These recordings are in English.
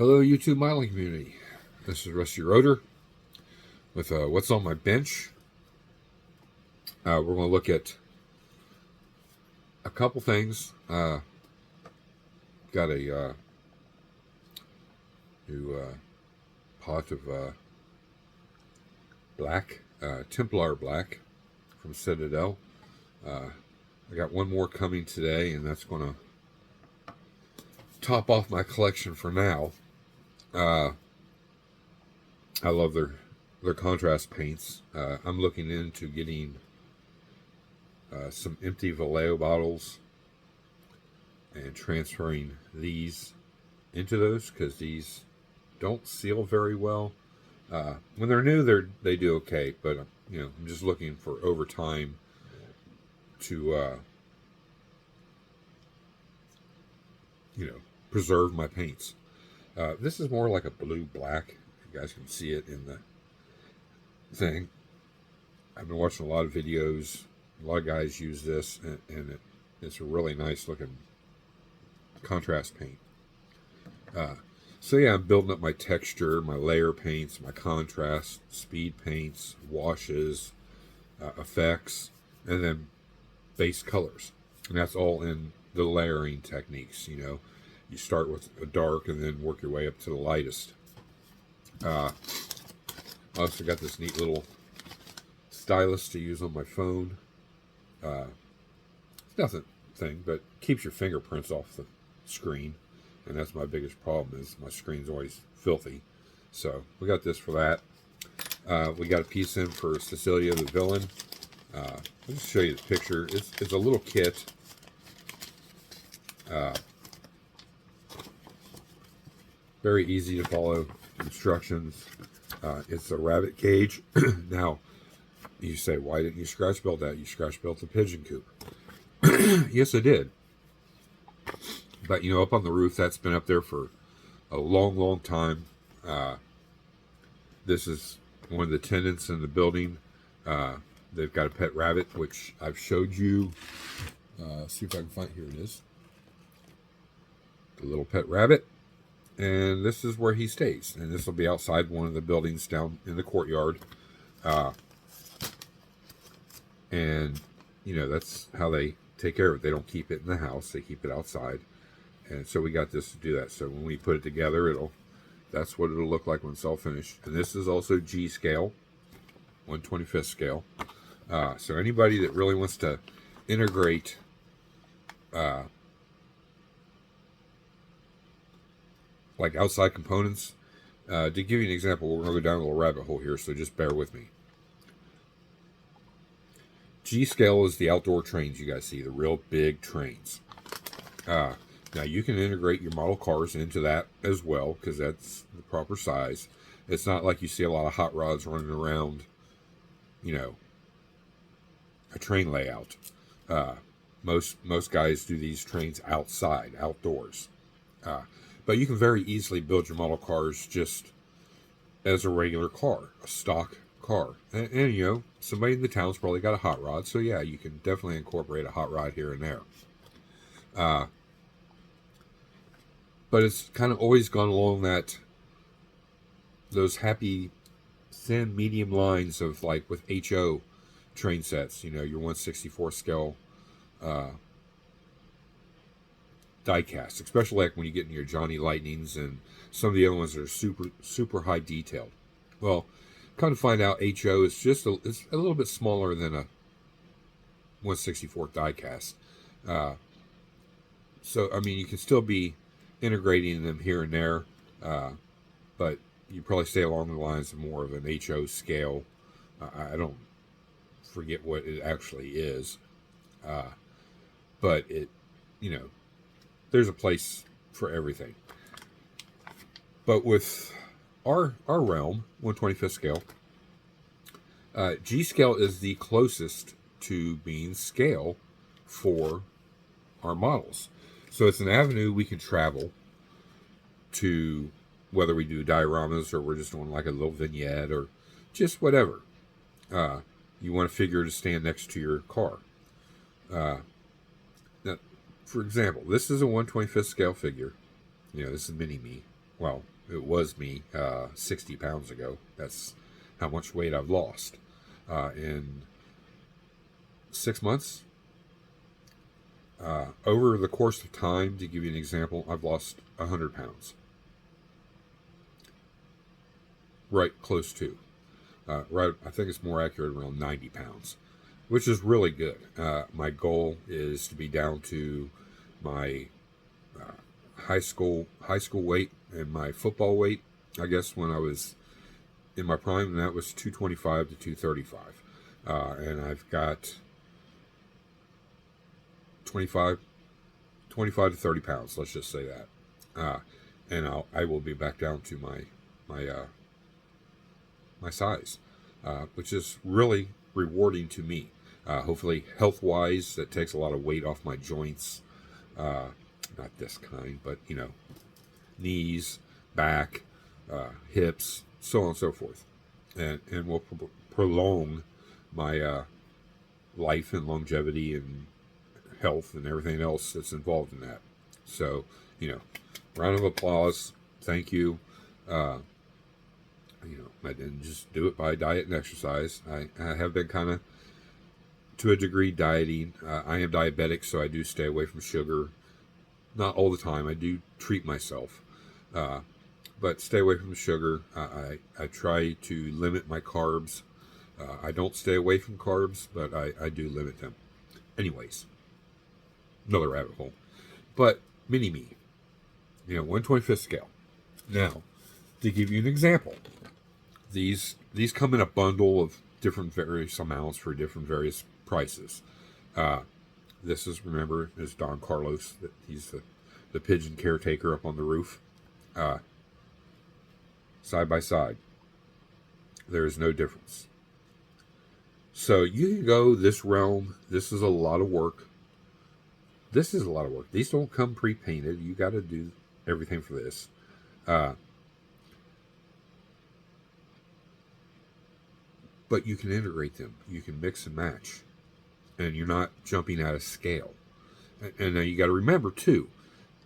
Hello, YouTube modeling community. This is Rusty Rotor with what's on my bench. We're going to look at a couple things. Got a new pot of black, Templar black from Citadel. I got one more coming today, and that's going to top off my collection for now. I love their contrast paints. I'm looking into getting some empty Vallejo bottles and transferring these into those, because these don't seal very well. When they're new, they do okay, but I'm just looking for over time to preserve my paints. This is more like a blue-black. You guys can see it in the thing. I've been watching a lot of videos. A lot of guys use this, and it's a really nice looking contrast paint. So yeah, I'm building up my texture, my layer paints, my contrast, speed paints, washes, effects, and then base colors. And that's all in the layering techniques. You start with a dark and then work your way up to the lightest. I also got this neat little stylus to use on my phone. It's nothing but keeps your fingerprints off the screen, and that's my biggest problem, is my screen's always filthy. So we got this for that. We got a piece in for Cecilia the villain. I'll just show you the picture. It's a little kit. Very easy to follow instructions. It's a rabbit cage. Now, you say, why didn't you scratch build that? You scratch built the pigeon coop. Yes, I did. But, up on the roof, that's been up there for a long, long time. This is one of the tenants in the building. They've got a pet rabbit, which I've showed you. See if I can find, here it is. The little pet rabbit. And this is where he stays. And this will be outside one of the buildings down in the courtyard. And, that's how they take care of it. They don't keep it in the house. They keep it outside. And so we got this to do that. So when we put it together, that's what it'll look like when it's all finished. And this is also G scale, 1/25th scale. So anybody that really wants to integrate like outside components, to give you an example, we're going to go down a little rabbit hole here, so just bear with me. G scale is the outdoor trains you guys see, the real big trains. Now you can integrate your model cars into that as well, because that's the proper size. It's not like you see a lot of hot rods running around, a train layout. Most guys do these trains outside, outdoors. But you can very easily build your model cars just as a regular car, a stock car. And somebody in the town's probably got a hot rod, so yeah, you can definitely incorporate a hot rod here and there. But it's kind of always gone along those happy, thin, medium lines of, like with HO train sets, your 1/64 scale die-cast, especially like when you get in your Johnny Lightnings and some of the other ones that are super, super high detailed. Well, come to find out, HO is just it's a little bit smaller than a 1/64 die-cast. So, you can still be integrating them here and there, but you probably stay along the lines of more of an HO scale. I don't forget what it actually is, but it, there's a place for everything. But with our realm, 1/25th scale, G scale is the closest to being scale for our models. So it's an avenue we can travel to, whether we do dioramas or we're just doing like a little vignette or just whatever. You want a figure to stand next to your car. Now, for example, this is a 1/25th scale figure. This is mini-me. Well, it was me 60 pounds ago. That's how much weight I've lost in 6 months. Over the course of time, to give you an example, I've lost 100 pounds. Right close to. Right, I think it's more accurate around 90 pounds, which is really good. My goal is to be down to my high school weight and my football weight. I guess when I was in my prime, and that was 225 to 235, and I've got 25 to 30 pounds. Let's just say that, and I will be back down to my size, which is really rewarding to me. Hopefully, health-wise, that takes a lot of weight off my joints. Not this kind, but knees, back, hips, so on and so forth, and will prolong my life and longevity and health and everything else that's involved in that. So, round of applause. Thank you. I didn't just do it by diet and exercise. I have been kind of, to a degree, dieting. I am diabetic, so I do stay away from sugar. Not all the time. I do treat myself. But stay away from sugar. I try to limit my carbs. I don't stay away from carbs, but I do limit them. Anyways, another rabbit hole. But mini-me, 1/25th scale. Now, to give you an example, these come in a bundle of different various amounts for different various prices. This is Don Carlos. He's the pigeon caretaker up on the roof. Side by side, there is no difference. So you can go this realm. This is a lot of work. These don't come pre-painted. You got to do everything for this. But you can integrate them. You can mix and match. And you're not jumping out of scale. And now you got to remember, too,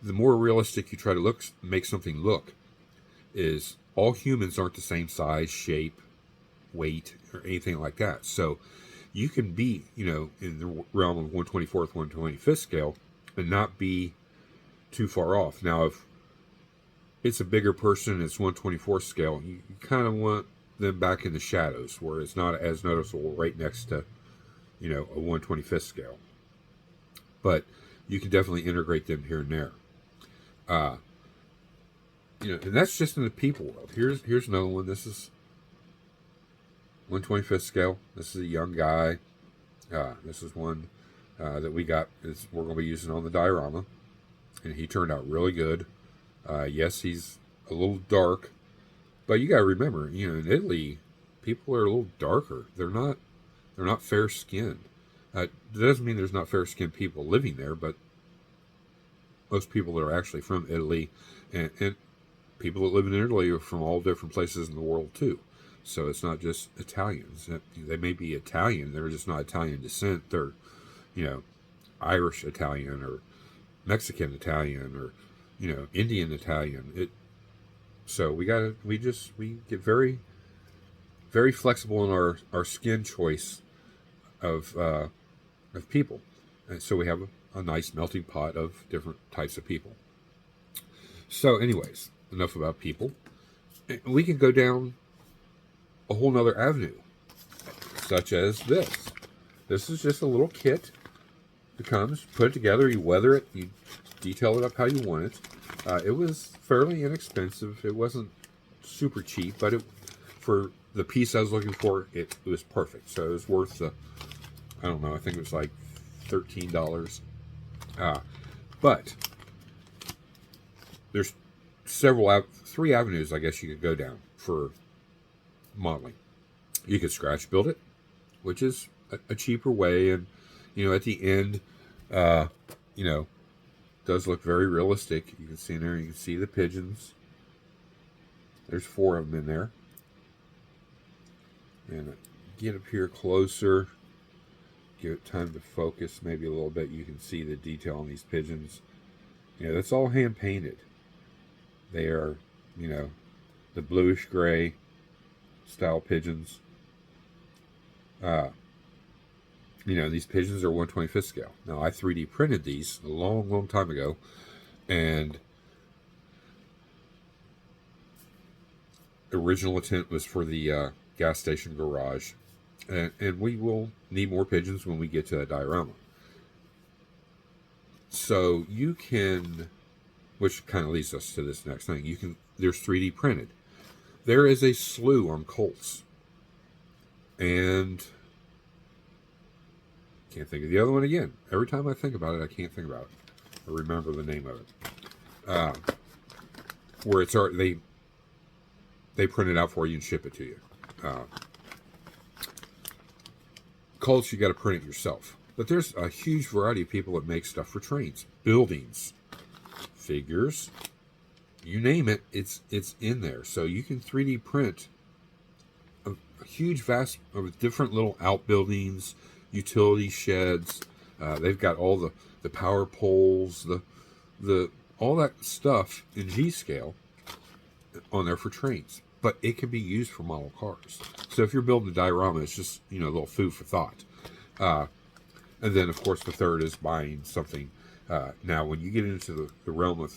the more realistic you try to make something look, is all humans aren't the same size, shape, weight, or anything like that. So you can be, in the realm of 1/24th, 1/25th scale and not be too far off. Now, if it's a bigger person, it's 1/24th scale, you kind of want them back in the shadows where it's not as noticeable right next to, a 1/25th scale. But you can definitely integrate them here and there. And that's just in the people world. Here's another one. This is 1/25th scale. This is a young guy. This is one that we're going to be using on the diorama, and he turned out really good. Yes, he's a little dark, but you got to remember, in Italy, people are a little darker. They're not fair skinned. That doesn't mean there's not fair skinned people living there, but most people that are actually from Italy, and people that live in Italy are from all different places in the world too. So it's not just Italians. They may be Italian, they're just not Italian descent. They're, Irish Italian or Mexican Italian or, Indian Italian. So we get very, very flexible in our skin choice of people. And so we have a nice melting pot of different types of people. So anyways, enough about people. We can go down a whole nother avenue, such as this. This is just a little kit that comes, put it together, you weather it, you detail it up how you want it. It was fairly inexpensive. It wasn't super cheap, but for the piece I was looking for, it was perfect. So it was worth I don't know, I think it was like $13. But there's three avenues, I guess, you could go down for modeling. You could scratch build it, which is a cheaper way, and at the end, does look very realistic. You can see in there, you can see the pigeons. There's 4 of them in there. And get up here closer, give it time to focus maybe a little bit. You can see the detail on these pigeons. That's all hand painted. They are you know, the bluish gray style pigeons. You know, these pigeons are 1/25th scale. Now, I 3D printed these a long, long time ago, and the original intent was for the gas station garage, and we will need more pigeons when we get to that diorama. So you can, which kind of leads us to this next thing. You can, there's 3D printed. There is a slew on Colts, and can't think of the other one again. Every time I think about it, I can't think about it. I remember the name of it. Where it's they print it out for you and ship it to you. Colts, you got to print it yourself. But there's a huge variety of people that make stuff for trains, buildings, figures, you name it. It's in there. So you can 3D print a huge vast of different little outbuildings, utility sheds. They've got all the power poles, the all that stuff in G scale on there for trains. But it can be used for model cars. So if you're building a diorama, it's just, you know, a little food for thought. And then, of course, the third is buying something. Now, when you get into the realm of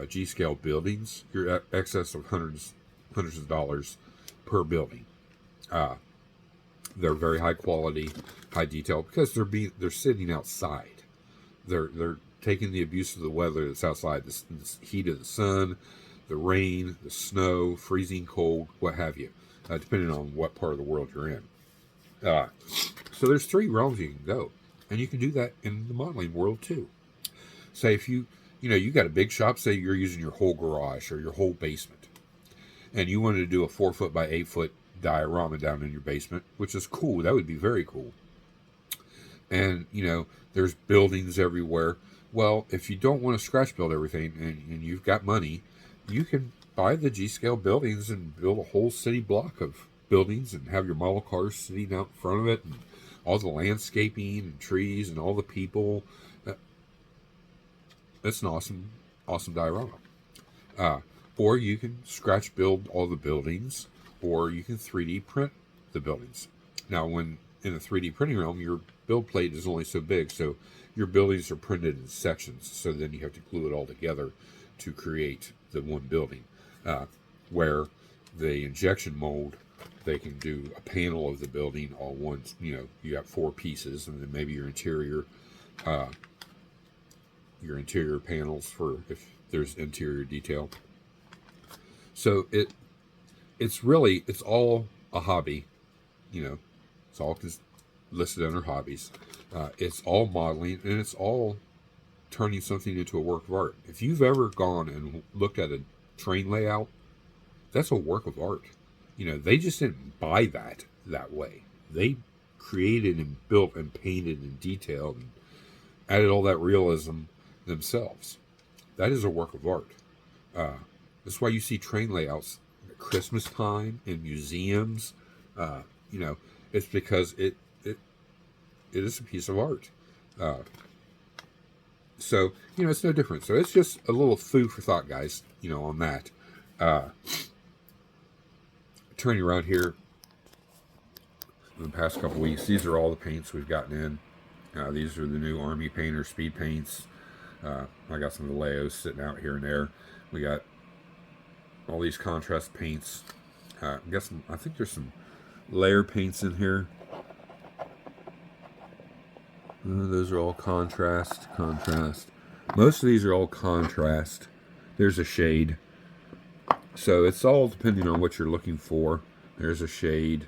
G scale buildings, you're at excess of hundreds of dollars per building. They're very high quality, high detail, because they're sitting outside. They're taking the abuse of the weather that's outside, this heat of the sun, the rain, the snow, freezing cold, what have you, depending on what part of the world you're in. So there's 3 realms you can go, and you can do that in the modeling world too. Say if you got a big shop, say you're using your whole garage or your whole basement, and you wanted to do a 4-foot by 8-foot diorama down in your basement, which is cool. That would be very cool. And, you know, there's buildings everywhere. Well, if you don't want to scratch build everything and you've got money, you can buy the G-scale buildings and build a whole city block of buildings and have your model cars sitting out in front of it and all the landscaping and trees and all the people. That's an awesome diorama. Or you can scratch build all the buildings, or you can 3D print the buildings. Now, when in the 3D printing realm, your build plate is only so big, so your buildings are printed in sections, so then you have to glue it all together to create the one building. Where the injection mold, they can do a panel of the building all once. You know, you have 4 pieces, and then maybe your interior panels for if there's interior detail. So it's all a hobby, you know. It's all listed under hobbies. It's all modeling, and it's all turning something into a work of art. If you've ever gone and looked at a train layout, that's a work of art. You know, they just didn't buy that way. They created and built and painted and detailed and added all that realism themselves. That is a work of art. That's why you see train layouts at Christmas time in museums. You know, it's because it is a piece of art. So, you know, it's no different. So it's just a little food for thought, guys, you know, on that. Turning around here in the past couple weeks, these are all the paints we've gotten in. These are the new Army Painter speed paints. I got some of the Leos sitting out here and there. We got all these contrast paints. I think there's some layer paints in here. Those are all contrast. Most of these are all contrast. There's a shade. So it's all depending on what you're looking for. There's a shade.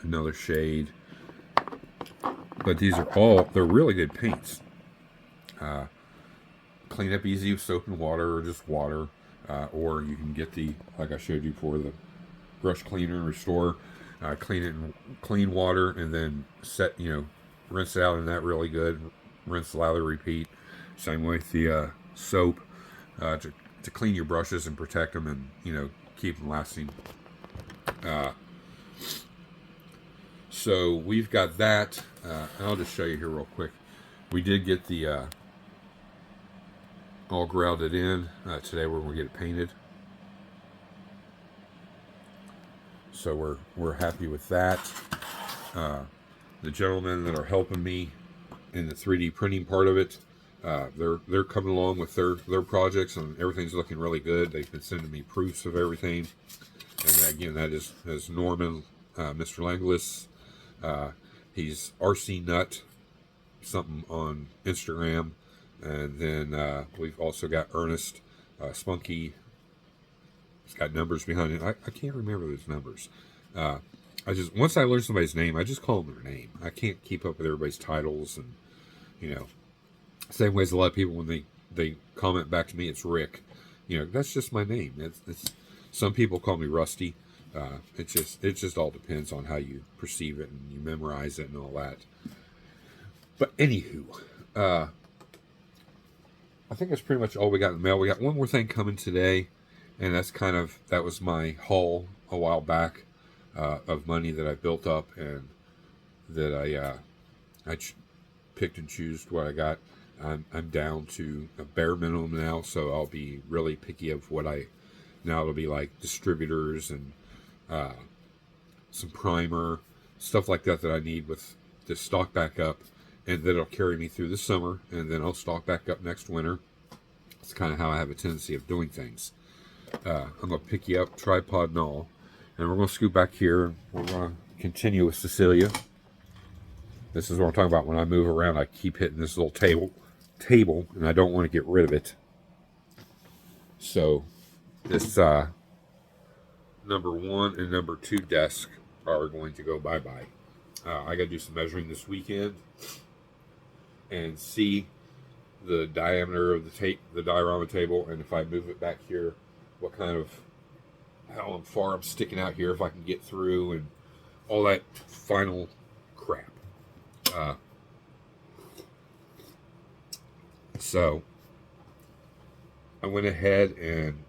Another shade. But these are they're really good paints. Clean up easy with soap and water or just water. Or you can get like I showed you before, the brush cleaner and restore. Clean it in clean water and then rinse it out in that really good. Rinse, lather, repeat. Same with the soap to clean your brushes and protect them and, you know, keep them lasting. So we've got that. I'll just show you here real quick. We did get the all grouted in. Today we're going to get it painted. So we're happy with that. The gentlemen that are helping me in the 3D printing part of it, they're coming along with their projects, and everything's looking really good. They've been sending me proofs of everything. And again, that is Norman, Mr. Langlis. He's RC Nut something on Instagram, and then we've also got Ernest Spunky. It's got numbers behind it. I can't remember those numbers. Once I learn somebody's name, I just call them their name. I can't keep up with everybody's titles, and same way as a lot of people when they comment back to me, it's Rick. That's just my name. It's some people call me Rusty. It just all depends on how you perceive it and you memorize it and all that. But anywho, I think that's pretty much all we got in the mail. We got one more thing coming today, and that was my haul a while back of money that I built up and that I picked and choose what I got. I'm down to a bare minimum now, so I'll be really picky of what now it'll be like distributors and some primer, stuff like that I need to stock back up, and that'll carry me through the summer, and then I'll stock back up next winter. It's kind of how I have a tendency of doing things. I'm going to pick you up, tripod and all, and we're going to scoot back here, and we're going to continue with Cecilia. This is what I'm talking about. When I move around, I keep hitting this little table, and I don't want to get rid of it. So this number 1 and number 2 desk are going to go bye-bye. I got to do some measuring this weekend and see the diameter of the diorama table, and if I move it back here, how far I'm sticking out here, if I can get through, and all that final crap. So I went ahead, and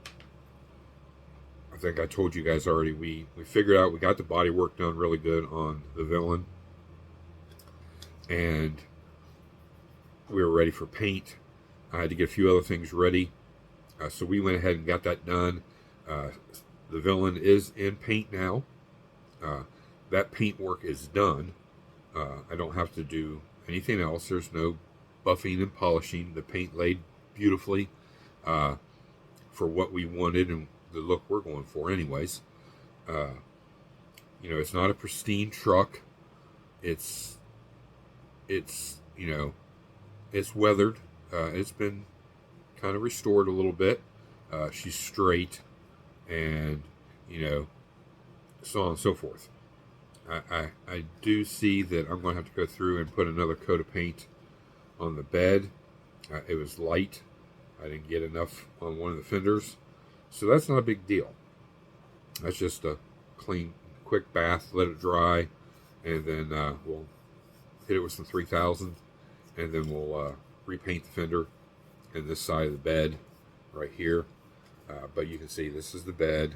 I think I told you guys already, we figured out, we got the body work done really good on the villain, and we were ready for paint. I had to get a few other things ready, so we went ahead and got that done. The villain is in paint now. That paint work is done. I don't have to do anything else. There's no buffing and polishing. The paint laid beautifully for what we wanted and the look we're going for anyways. It's not a pristine truck. It's weathered. It's been kind of restored a little bit. She's straight, and so on and so forth. I do see that I'm going to have to go through and put another coat of paint on the bed. It was light. I didn't get enough on one of the fenders, so that's not a big deal. That's just a clean, quick bath, let it dry, and then we'll hit it with some 3000, and then we'll repaint the fender and this side of the bed right here. But you can see this is the bed.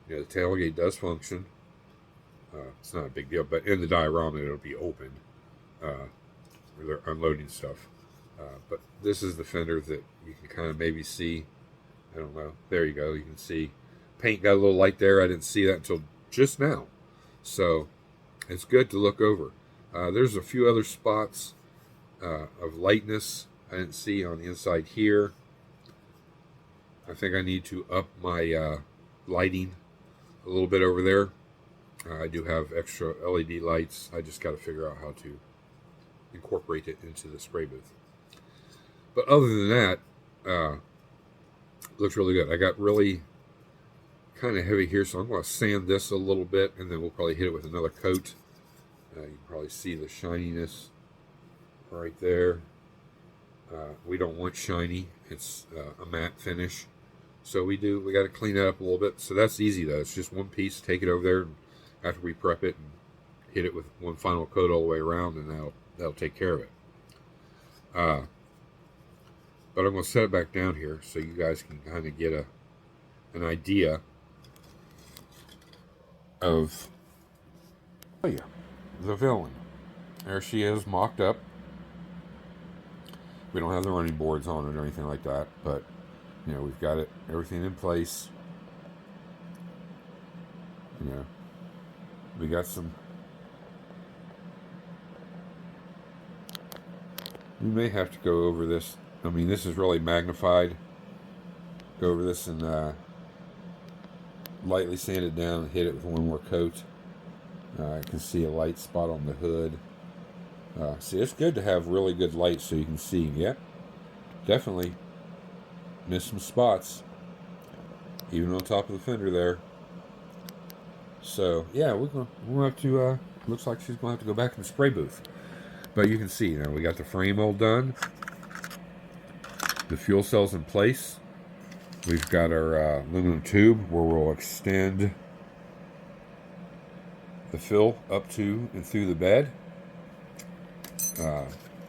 The tailgate does function. It's not a big deal, but in the diorama it'll be open where they're unloading stuff. But this is the fender that you can kind of maybe see. I don't know. There you go. You can see paint got a little light there. I didn't see that until just now. So it's good to look over. There's a few other spots of lightness I didn't see on the inside here. I think I need to up my lighting a little bit over there. I do have extra LED lights. I just got to figure out how to incorporate it into the spray booth. But other than that, looks really good. I got really kind of heavy here, so I'm going to sand this a little bit, and then we'll probably hit it with another coat. You can probably see the shininess right there. We don't want shiny. It's a matte finish. So we got to clean that up a little bit. So that's easy though. It's just one piece. Take it over there, and after we prep it, and hit it with one final coat all the way around, and that'll take care of it. But I'm going to set it back down here so you guys can kind of get an idea of the villain. There she is, mocked up. We don't have the running boards on it or anything like that, but You know, we've got everything in place. You know, we got some. We may have to go over this. I mean, this is really magnified. Go over this and lightly sand it down and hit it with one more coat. I can see a light spot on the hood. See, it's good to have really good light so you can see. Yep, definitely missed some spots, even on top of the fender there. So yeah, we'll have to. Looks like she's gonna have to go back in the spray booth. But you can see now we got the frame all done. The fuel cell's in place. We've got our aluminum tube where we'll extend the fill up to and through the bed.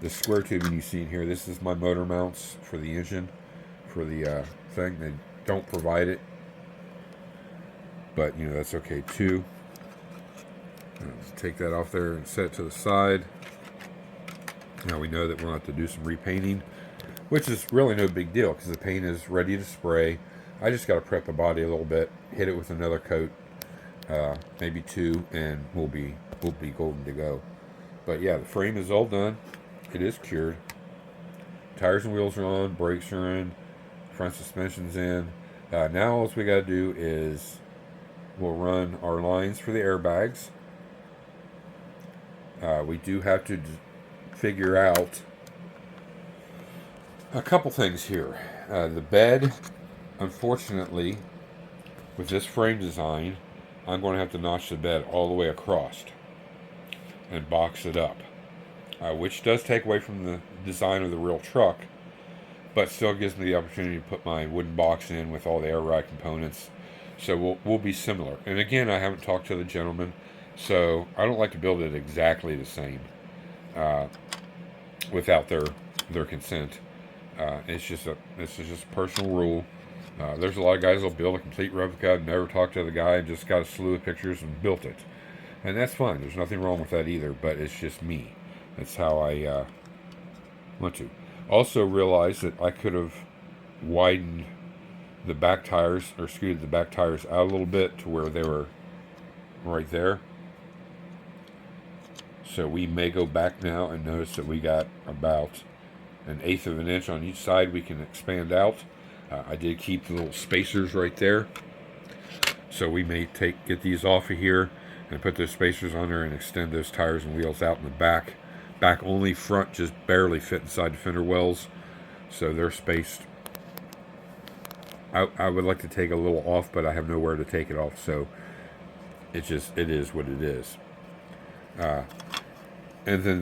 The square tubing you see in here, this is my motor mounts for the engine, for the thing. They don't provide it, but you know, that's okay too. Take that off there and set it to the side. Now we know that we'll have to do some repainting, which is really no big deal because the paint is ready to spray. I just got to prep the body a little bit, hit it with another coat, maybe two, and we'll be golden to go. But yeah, the frame is all done. It is cured. Tires and wheels are on, brakes are in, front suspension's in. Now all we got to do is we'll run our lines for the airbags. We do have to figure out a couple things here. The bed, unfortunately, with this frame design, I'm going to have to notch the bed all the way across and box it up, which does take away from the design of the real truck, but still gives me the opportunity to put my wooden box in with all the air ride components. So we'll be similar. And again, I haven't talked to the gentleman, so I don't like to build it exactly the same without their consent. It's just a personal rule. There's a lot of guys that'll build a complete replica, never talked to the guy, and just got a slew of pictures and built it. And that's fine. There's nothing wrong with that either, but it's just me. That's how I want to. Also realize that I could have widened the back tires, or scooted the back tires out a little bit to where they were right there. So we may go back now and notice that we got about 1/8 of an inch on each side we can expand out. I did keep the little spacers right there. So we may get these off of here and put those spacers on there and extend those tires and wheels out in the back. Back only, front just barely fit inside the fender wells. So they're spaced. I would like to take a little off, but I have nowhere to take it off. So it is what it is. And then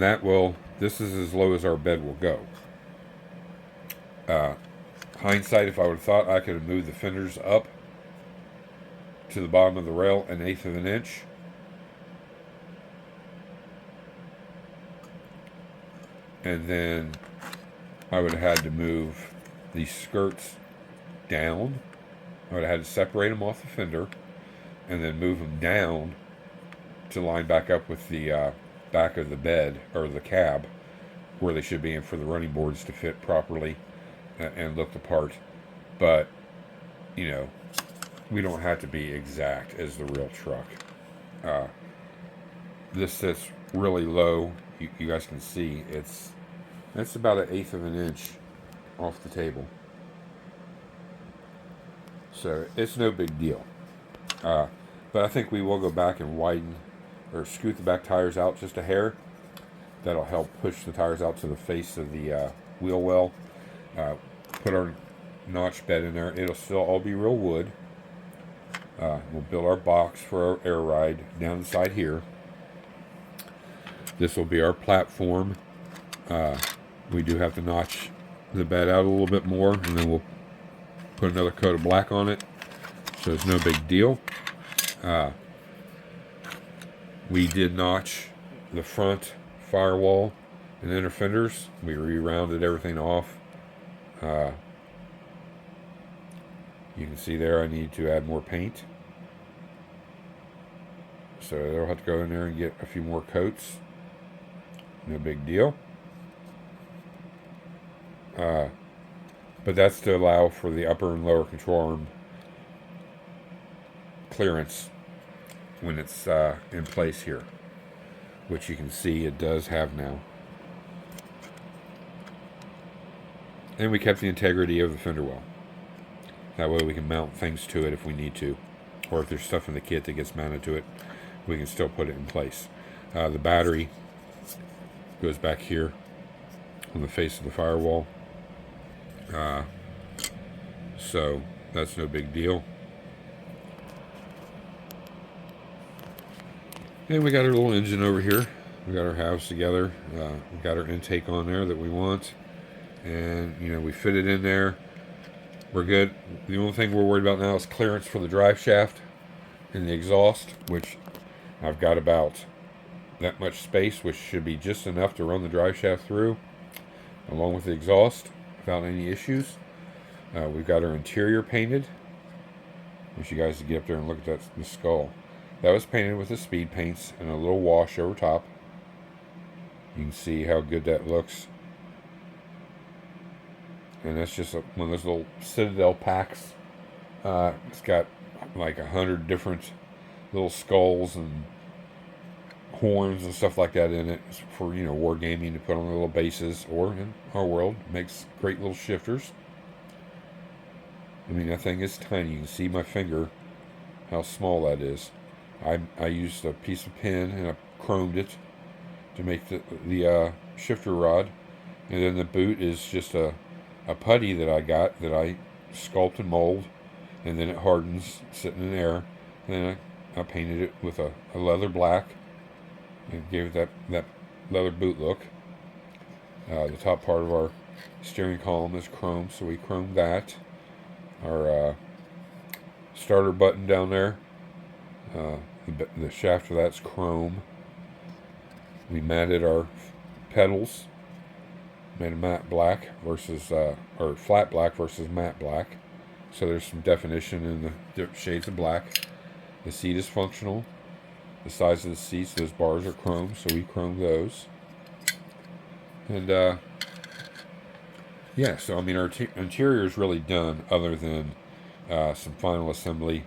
this is as low as our bed will go. Hindsight, if I would have thought I could have moved the fenders up to the bottom of the rail 1/8 of an inch. And then I would have had to move these skirts down. I would have had to separate them off the fender and then move them down to line back up with the back of the bed or the cab where they should be in for the running boards to fit properly and look the part. But, you know, we don't have to be exact as the real truck. This sits really low. You guys can see it's about 1/8 of an inch off the table. So it's no big deal. But I think we will go back and widen or scoot the back tires out just a hair. That'll help push the tires out to the face of the wheel well. Put our notch bed in there. It'll still all be real wood. We'll build our box for our air ride down the side here. This will be our platform. We do have to notch the bed out a little bit more, and then we'll put another coat of black on it. So it's no big deal. We did notch the front firewall and inner fenders. We re-rounded everything off. You can see there I need to add more paint. So they'll have to go in there and get a few more coats. No big deal. But that's to allow for the upper and lower control arm clearance when it's in place here, which you can see it does have now. And we kept the integrity of the fender well. That way we can mount things to it if we need to, or if there's stuff in the kit that gets mounted to it, we can still put it in place. The battery goes back here on the face of the firewall, so that's no big deal. And we got our little engine over here. We got our halves together. We got our intake on there that we want, and we fit it in there. We're good. The only thing we're worried about now is clearance for the drive shaft and the exhaust, which I've got about that much space, which should be just enough to run the drive shaft through, along with the exhaust, without any issues. We've got our interior painted. I want you guys to get up there and look at the skull. That was painted with the speed paints and a little wash over top. You can see how good that looks. And that's just one of those little Citadel packs. It's got like 100 different little skulls and horns and stuff like that in it for wargaming, to put on the little bases, or in our world makes great little shifters. I mean, that thing is tiny. You can see my finger how small that is. I used a piece of pin and I chromed it to make the shifter rod, and then the boot is just a putty that I got, that I sculpt and mold, and then it hardens sitting in there, and then I painted it with a leather black and gave it that leather boot look. The top part of our steering column is chrome, so we chromed that. Our starter button down there, the shaft of that's chrome. We matted our pedals, made a matte black versus or flat black versus matte black, so there's some definition in the different shades of black. The seat is functional. The size of the seats, those bars are chrome, so we chromed those. And yeah, so I mean, our interior is really done, other than some final assembly,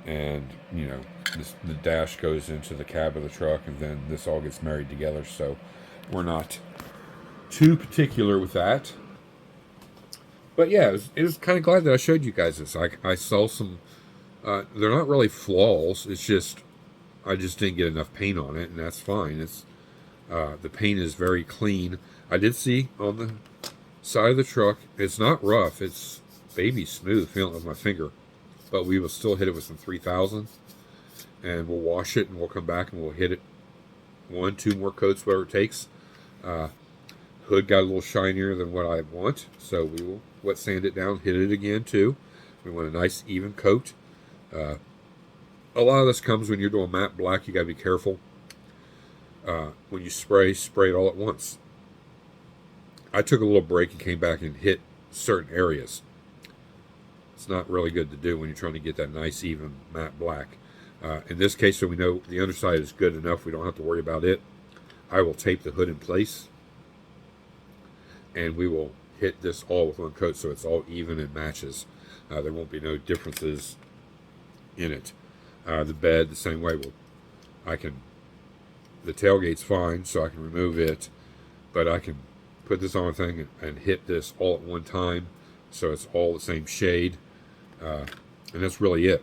and the dash goes into the cab of the truck, and then this all gets married together. So we're not too particular with that. But yeah, it was kind of glad that I showed you guys this. I saw some. They're not really flaws. It's just I just didn't get enough paint on it, and that's fine. It's the paint is very clean. I did see on the side of the truck, it's not rough. It's baby smooth, feeling it with my finger. But we will still hit it with some 3000, and we'll wash it, and we'll come back and we'll hit it 1-2 more coats, whatever it takes. Hood got a little shinier than what I want, so we will wet sand it down, hit it again too. We want a nice even coat. A lot of this comes when you're doing matte black. You got to be careful. When you spray it all at once. I took a little break and came back and hit certain areas. It's not really good to do when you're trying to get that nice even matte black. In this case, so we know the underside is good enough, we don't have to worry about it. I will tape the hood in place, and we will hit this all with one coat so it's all even and matches. There won't be no differences in it. The bed, the same way. The tailgate's fine, so I can remove it, but I can put this on a thing and hit this all at one time, so it's all the same shade, and that's really it.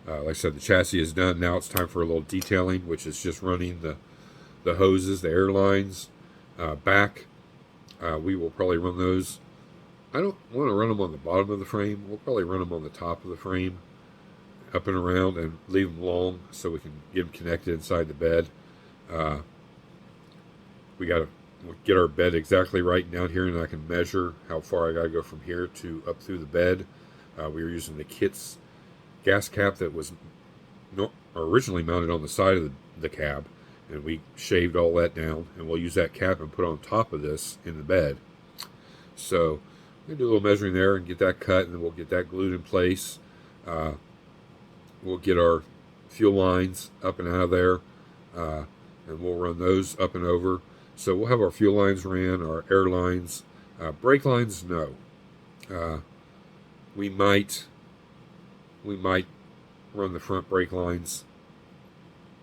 Like I said, the chassis is done. Now it's time for a little detailing, which is just running the hoses, the air lines back. We will probably run those. I don't want to run them on the bottom of the frame. We'll probably run them on the top of the frame, up and around, and leave them long so we can get them connected inside the bed. We got to get our bed exactly right down here, and I can measure how far I got to go from here to up through the bed. We were using the kit's gas cap that was originally mounted on the side of the cab, and we shaved all that down, and we'll use that cap and put on top of this in the bed. So we'll do a little measuring there and get that cut, and then we'll get that glued in place. We'll get our fuel lines up and out of there, and we'll run those up and over. So we'll have our fuel lines ran, our air lines, brake lines, no. We might run the front brake lines.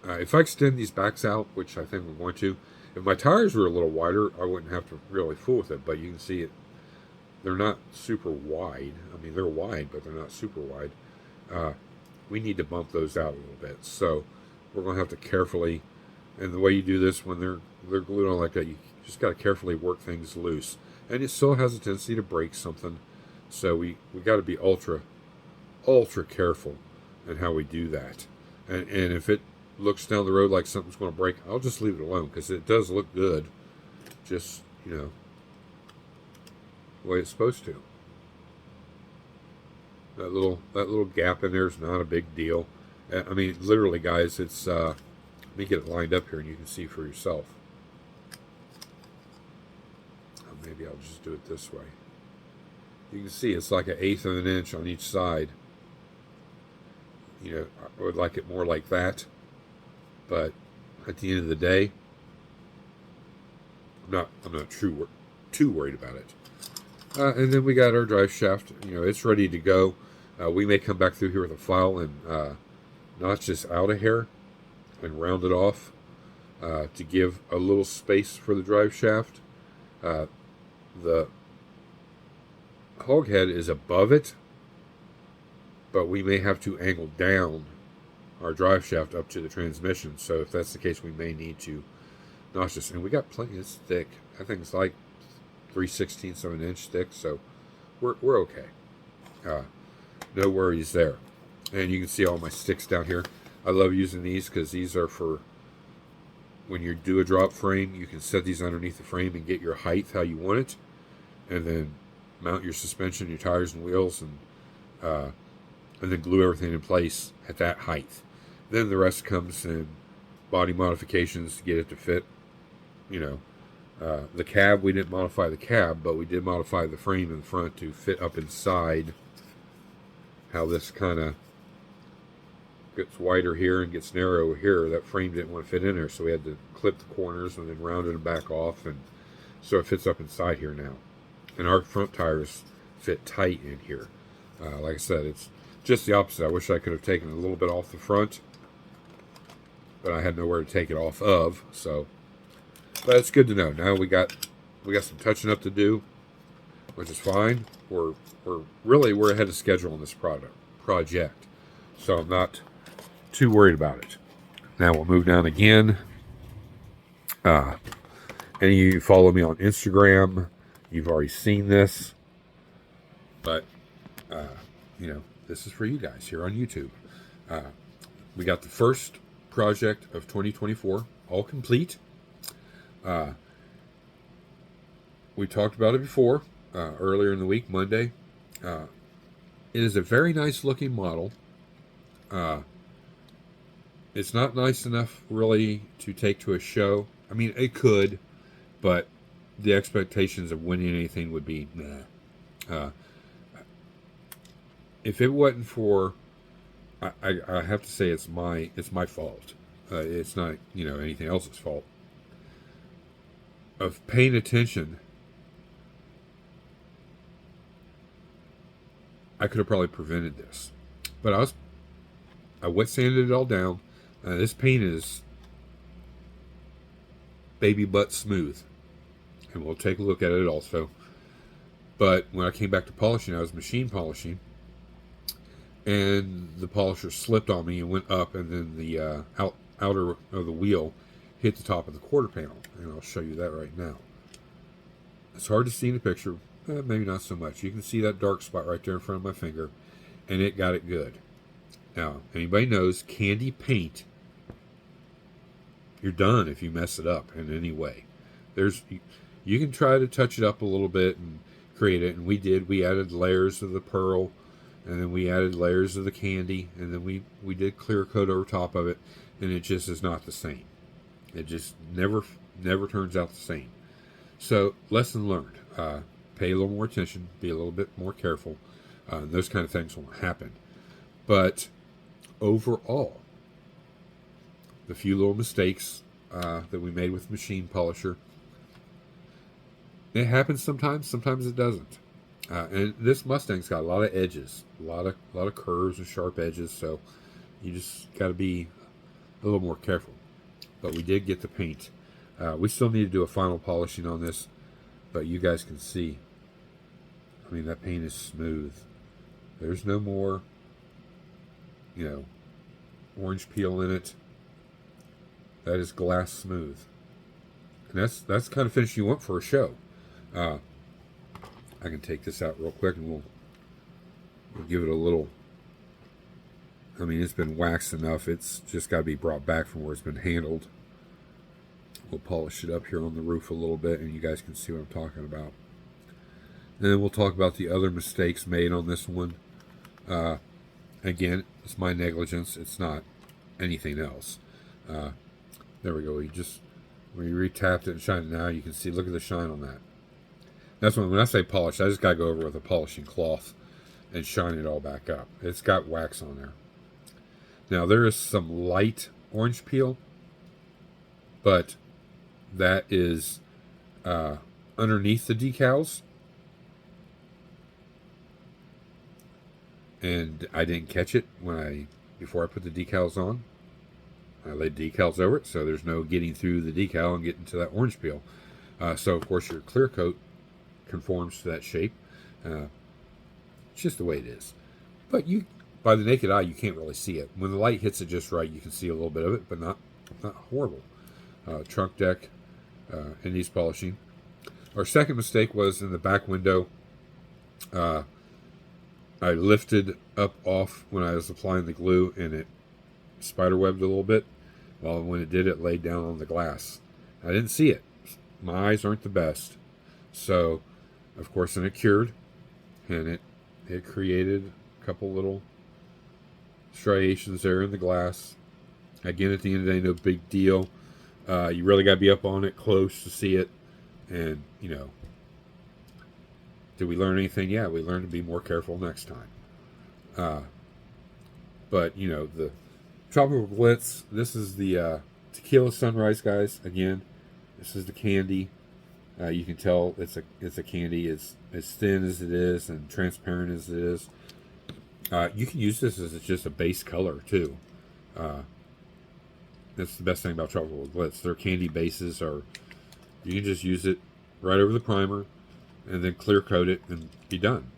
If I extend these backs out, which I think we're going to, if my tires were a little wider, I wouldn't have to really fool with it. But you can see it; they're not super wide. I mean, they're wide, but they're not super wide. We need to bump those out a little bit. So we're going to have to carefully. And the way you do this when they're glued on like that, you just got to carefully work things loose. And it still has a tendency to break something, so we got to be ultra careful in how we do that. And if it looks down the road like something's going to break, I'll just leave it alone, because it does look good, just, you know, the way it's supposed to. That little gap in there is not a big deal. I mean, literally, guys, it's let me get it lined up here and you can see for yourself. Maybe I'll just do it this way. You can see it's like 1/8 of an inch on each side. You know, I would like it more like that, but at the end of the day, I'm not too worried about it. And then we got our drive shaft. You know, it's ready to go. We may come back through here with a file and notch this out a hair and round it off to give a little space for the drive shaft. The hog head is above it, but we may have to angle down our drive shaft up to the transmission. So if that's the case, we may need to notch this. And we got plenty. It's thick. I think it's like 3/16 of an inch thick. So we're okay. No worries there. And you can see all my sticks down here. I love using these because these are for when you do a drop frame. You can set these underneath the frame and get your height how you want it, and then mount your suspension, your tires and wheels, and then glue everything in place at that height. Then the rest comes in body modifications to get it to fit. You know, the cab, we didn't modify the cab, but we did modify the frame in front to fit up inside. How this kind of gets wider here and gets narrower here. That frame didn't want to fit in there, so we had to clip the corners and then round it back off, and so it fits up inside here now. And our front tires fit tight in here. Like I said, it's just the opposite. I wish I could have taken a little bit off the front, but I had nowhere to take it off of. So, but it's good to know. Now we got some touching up to do, which is fine. We're ahead of schedule on this project, so I'm not too worried about it. Now we'll move down again. Any of you follow me on Instagram, you've already seen this, but you know, this is for you guys here on YouTube. We got the first project of 2024 all complete. We talked about it before, earlier in the week, Monday. It is a very nice looking model. It's not nice enough really to take to a show. I mean, it could, but the expectations of winning anything would be nah. If it wasn't for, I have to say it's my fault. It's not, you know, anything else's fault. Of paying attention, I could have probably prevented this, but I wet sanded it all down. This paint is baby butt smooth, and we'll take a look at it also. But when I came back to polishing, I was machine polishing, and the polisher slipped on me and went up, and then the outer of the wheel hit the top of the quarter panel, and I'll show you that right now. It's hard to see in the picture, maybe not so much. You can see that dark spot right there in front of my finger, and it got it good. Now, anybody knows candy paint, you're done if you mess it up in any way. You can try to touch it up a little bit and create it, and we did. We added layers of the pearl, and then we added layers of the candy, and then we did clear coat over top of it, and it just is not the same. It just never turns out the same. So, lesson learned. Pay a little more attention, be a little bit more careful. Those kind of things won't happen. But overall, the few little mistakes that we made with machine polisher, it happens sometimes it doesn't. And this Mustang's got a lot of edges, a lot of curves and sharp edges, so you just got to be a little more careful. But we did get the paint. We still need to do a final polishing on this, but you guys can see. I mean, that paint is smooth. There's no more, orange peel in it. That is glass smooth. And that's the kind of finish you want for a show. I can take this out real quick and we'll give it a little. I mean, it's been waxed enough. It's just got to be brought back from where it's been handled. We'll polish it up here on the roof a little bit and you guys can see what I'm talking about. And then we'll talk about the other mistakes made on this one. Again, it's my negligence. It's not anything else. There we go. When you re-tapped it and shined it now, you can see, look at the shine on that. That's when I say polish, I just got to go over with a polishing cloth and shine it all back up. It's got wax on there. Now, there is some light orange peel, but that is underneath the decals. And I didn't catch it before I put the decals on. I laid decals over it, so there's no getting through the decal and getting to that orange peel. So, of course, your clear coat conforms to that shape. It's just the way it is. But by the naked eye, you can't really see it. When the light hits it just right, you can see a little bit of it, but not horrible. Trunk deck, and these polishing. Our second mistake was in the back window. I lifted up off when I was applying the glue, and it spiderwebbed a little bit. Well, when it did, it laid down on the glass. I didn't see it. My eyes aren't the best. So, of course, then it cured, and it created a couple little striations there in the glass. Again, at the end of the day, no big deal. You really got to be up on it close to see it. And, did we learn anything? Yeah, we learned to be more careful next time. But, the Tropical Glitz, this is the Tequila Sunrise, guys. Again, this is the candy. You can tell it's a candy. It's as thin as it is and transparent as it is. You can use this as just a base color, too. That's the best thing about Tropical Glitz. Their candy bases you can just use it right over the primer and then clear coat it and be done.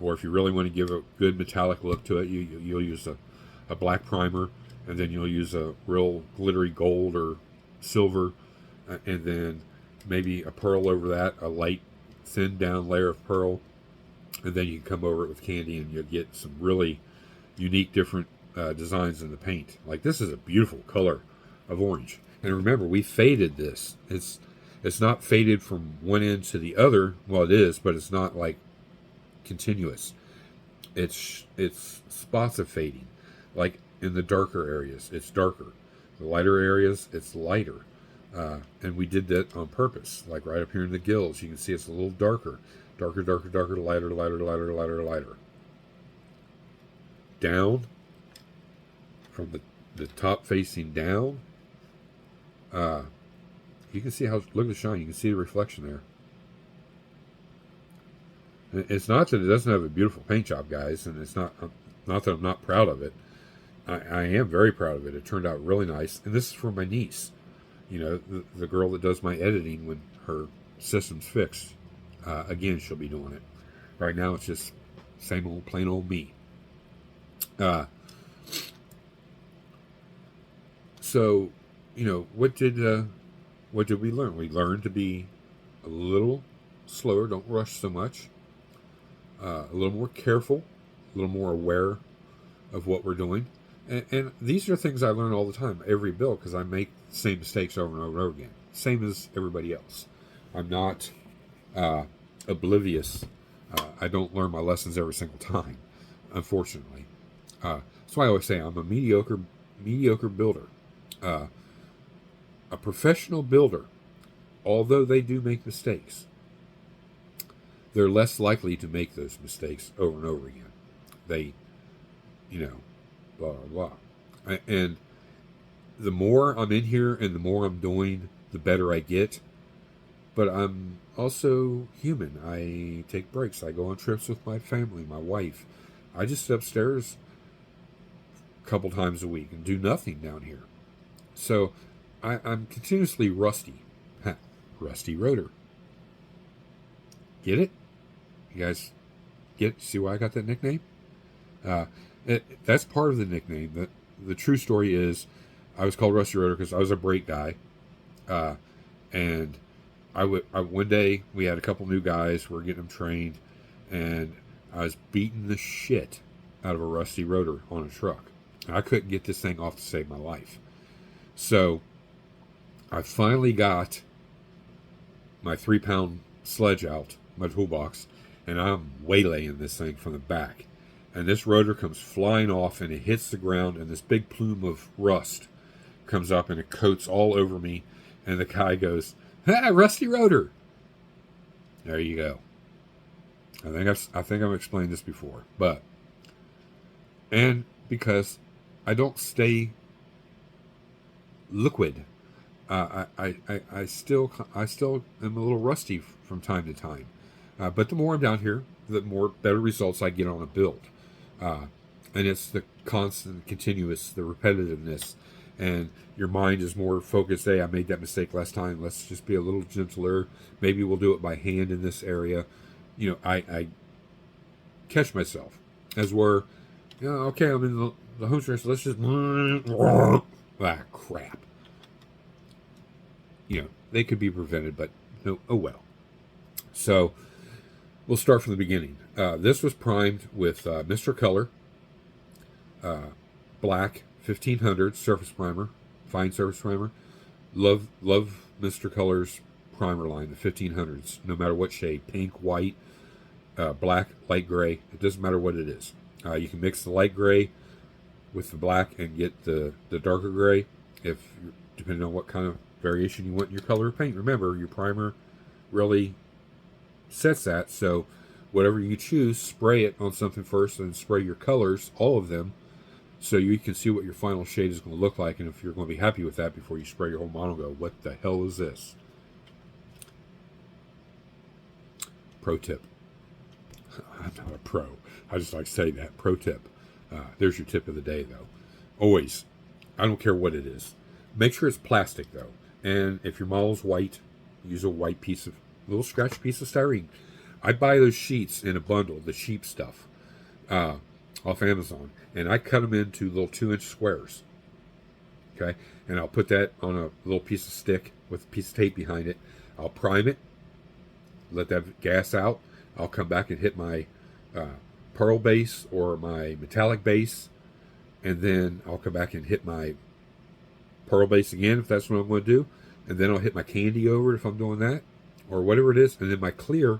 Or if you really want to give a good metallic look to it, you'll use a black primer, and then you'll use a real glittery gold or silver, and then maybe a pearl over that, a light thin down layer of pearl, and then you can come over it with candy and you'll get some really unique different designs in the paint. Like, this is a beautiful color of orange. And remember, we faded this. It's not faded from one end to the other. Well, it is, but it's not like continuous. It's spots of fading. Like in the darker areas, it's darker. The lighter areas, it's lighter. And we did that on purpose. Like right up here in the gills, you can see it's a little darker. Darker, darker, darker, lighter, lighter, lighter, lighter, lighter. Down, from the top facing down, you can see how, look at the shine, you can see the reflection there. And it's not that it doesn't have a beautiful paint job, guys, and it's not that I'm not proud of it. I am very proud of it. It turned out really nice. And this is for my niece, the girl that does my editing when her system's fixed. Again, she'll be doing it. Right now, it's just same old, plain old me. So, what did we learn? We learned to be a little slower. Don't rush so much. A little more careful. A little more aware of what we're doing. And these are things I learn all the time, every build, because I make the same mistakes over and over and over again. Same as everybody else. I'm not oblivious. I don't learn my lessons every single time, unfortunately. That's why I always say I'm a mediocre builder. A professional builder, although they do make mistakes, they're less likely to make those mistakes over and over again. They, blah, blah, blah. And the more I'm in here and the more I'm doing, the better I get. but I'm also human. I take breaks. I go on trips with my family, my wife. I just sit upstairs a couple times a week and do nothing down here. So I'm continuously rusty. Rusty rotor. Get it? You guys get it? See why I got that nickname? Uh, that's part of the nickname. The true story is I was called Rusty Rotor because I was a brake guy. And one day we had a couple new guys. We were getting them trained. And I was beating the shit out of a rusty rotor on a truck. And I couldn't get this thing off to save my life. So I finally got my 3-pound sledge out, my toolbox, and I'm waylaying this thing from the back. And this rotor comes flying off, and it hits the ground, and this big plume of rust comes up, and it coats all over me. And the guy goes, "Ah, rusty rotor." There you go. I think I've explained this before, and because I don't stay liquid, I still am a little rusty from time to time. But the more I'm down here, the better results I get on a build. And it's the constant, continuous, the repetitiveness, and your mind is more focused. Hey, I made that mistake last time. Let's just be a little gentler. Maybe we'll do it by hand in this area. I catch myself as we're, okay, I'm in the home stretch. Let's just, crap. They could be prevented, but no, oh well. So we'll start from the beginning. This was primed with Mr. Color, black 1500 surface primer, fine surface primer. Love Mr. Color's primer line, the 1500s, no matter what shade, pink, white, black, light gray. It doesn't matter what it is. You can mix the light gray with the black and get the darker gray, depending on what kind of variation you want in your color of paint. Remember, your primer really sets that, so whatever you choose, spray it on something first and spray your colors, all of them, so you can see what your final shade is going to look like, and if you're going to be happy with that before you spray your whole model, go, what the hell is this? Pro tip. I'm not a pro. I just like to say that. Pro tip. There's your tip of the day, though. Always, I don't care what it is. Make sure it's plastic, though. And if your model's white, use a white little scratch piece of styrene. I buy those sheets in a bundle, the sheep stuff, off Amazon, and I cut them into little 2-inch squares. Okay, and I'll put that on a little piece of stick with a piece of tape behind it. I'll prime it, let that gas out. I'll come back and hit my pearl base or my metallic base, and then I'll come back and hit my pearl base again if that's what I'm going to do, and then I'll hit my candy over it if I'm doing that, or whatever it is, and then my clear,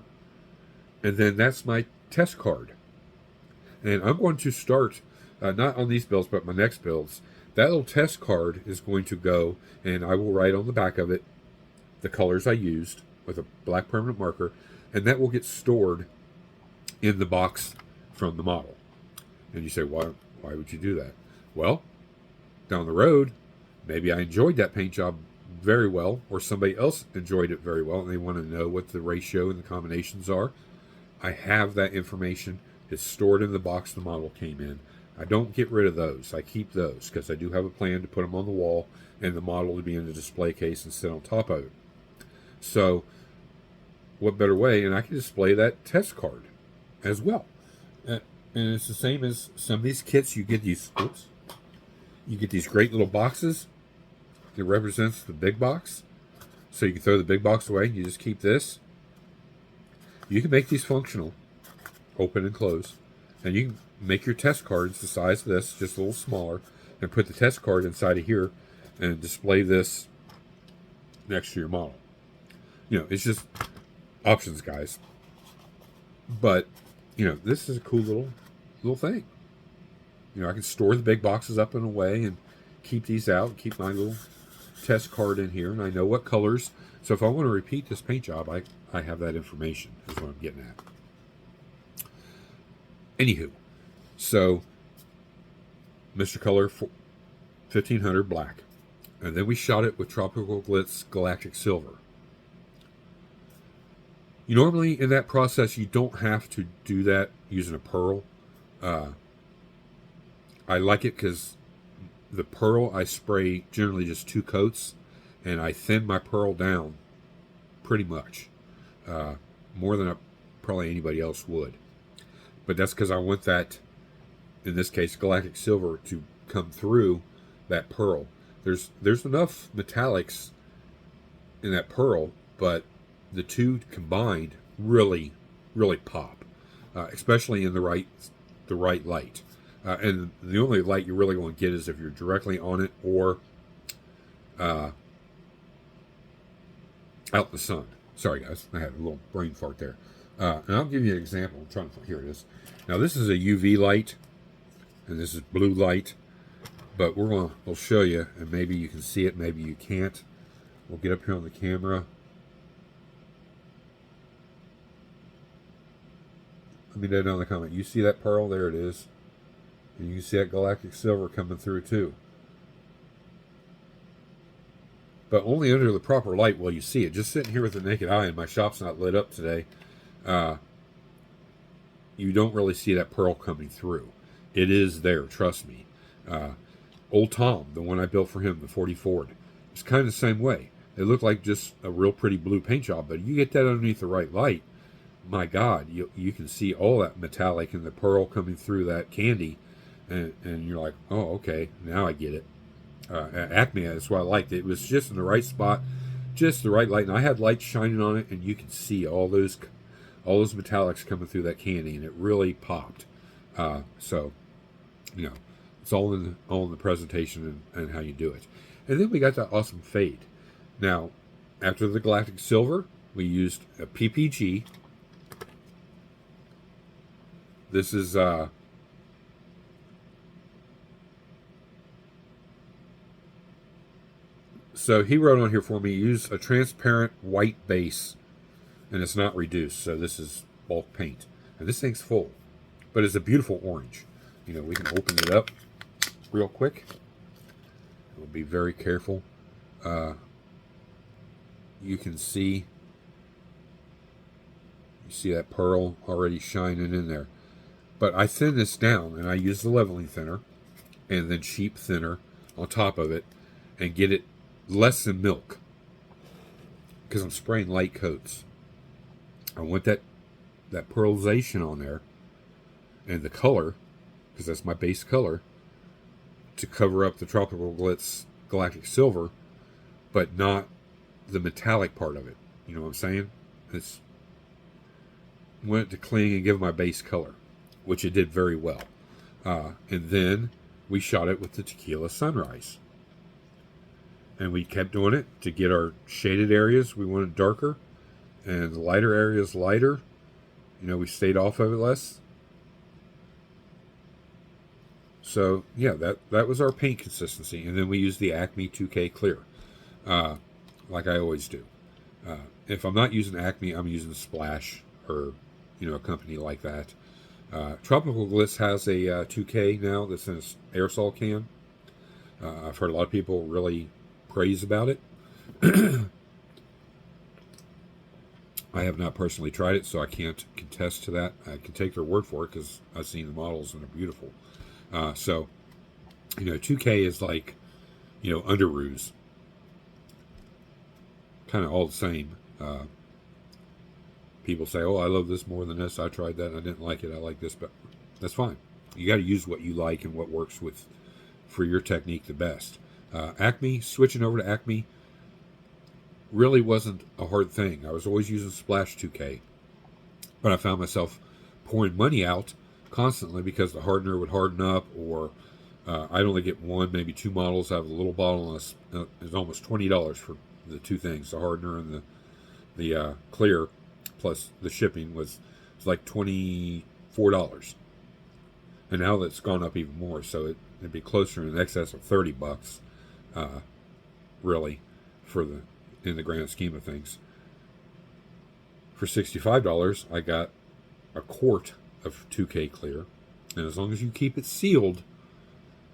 and then that's my test card. And I'm going to start, not on these builds, but my next builds, that little test card is going to go, and I will write on the back of it the colors I used with a black permanent marker, and that will get stored in the box from the model. And you say, why would you do that? Well, down the road, maybe I enjoyed that paint job very well, or somebody else enjoyed it very well, and they want to know what the ratio and the combinations are. I have that information. It's stored in the box the model came in. I don't get rid of those. I keep those because I do have a plan to put them on the wall and the model to be in the display case and sit on top of it. So what better way? And I can display that test card as well. And it's the same as some of these kits. You get these, you get these great little boxes. It represents the big box. So you can throw the big box away and you just keep this. You can make these functional, open and close. And you can make your test cards the size of this, just a little smaller, and put the test card inside of here and display this next to your model. It's just options, guys. But, this is a cool little thing. I can store the big boxes up and away and keep these out and keep my little test card in here, and I know what colors. So if I want to repeat this paint job, I have that information, is what I'm getting at. Anywho, so Mr. Color 1500 black, and then we shot it with Tropical Glitz Galactic Silver. Normally in that process, you don't have to do that using a pearl. I like it because the pearl I spray generally just 2 coats, and I thin my pearl down pretty much, more than probably anybody else would. But that's because I want that, in this case, galactic silver to come through that pearl. There's enough metallics in that pearl, but the two combined really pop, especially in the right light. And the only light you're really going to get is if you're directly on it or out in the sun. Sorry guys, I had a little brain fart there. And I'll give you an example. I'm trying to find, here it is. Now this is a UV light, and this is blue light. But we'll show you, and maybe you can see it, maybe you can't. We'll get up here on the camera. Let me know down in the comment. You see that pearl? There it is. And you can see that galactic silver coming through too. But only under the proper light will you see it. Just sitting here with the naked eye, and my shop's not lit up today, you don't really see that pearl coming through. It is there, trust me. Old Tom, the one I built for him, the 40 Ford, it's kind of the same way. It looked like just a real pretty blue paint job, but you get that underneath the right light, my God, you can see all that metallic and the pearl coming through that candy, and you're like, oh, okay, now I get it. Acme, that's why I liked it. It was just in the right spot, just the right light, and I had light shining on it, and you could see all those metallics coming through that candy, and it really popped. So, you know, it's all in the presentation and how you do it. And then we got that awesome fade. Now, after the galactic silver, we used a PPG. This is so he wrote on here for me, use a transparent white base, and it's not reduced. So this is bulk paint, and this thing's full, but it's a beautiful orange. You know, we can open it up real quick. We'll be very careful. You can see that pearl already shining in there. But I thin this down, and I use the leveling thinner and then sheep thinner on top of it and get it less than milk, because I'm spraying light coats. I want that pearlization on there and the color, because that's my base color, to cover up the Tropical Glitz Galactic Silver, but not the metallic part of it. You know what I'm saying? It's want it to cling and give my base color, which it did very well. And then we shot it with the Tequila Sunrise. And we kept doing it to get our shaded areas. We wanted darker, and the lighter areas lighter. You know, we stayed off of it less. So yeah, that was our paint consistency. And then we used the Acme 2K Clear, like I always do. If I'm not using Acme, I'm using Splash, or a company like that. Tropical Glitz has a 2K now that's in an aerosol can. I've heard a lot of people really praise about it. I have not personally tried it, so I can't contest to that. I can take their word for it because I've seen the models and they're beautiful. So 2K is like, Underoos. Kind of all the same. People say, oh, I love this more than this. I tried that and I didn't like it. I like this, but that's fine. You got to use what you like and what works for your technique the best. Acme, switching over to Acme really wasn't a hard thing. I was always using Splash 2K, but I found myself pouring money out constantly because the hardener would harden up, or I'd only get one, maybe two models out of a little bottle, and it's almost $20 for the two things, the hardener and the clear, plus the shipping was like $24. And now that's gone up even more, so it'd be closer in excess of $30, really, in the grand scheme of things. For $65, I got a quart of 2K Clear, and as long as you keep it sealed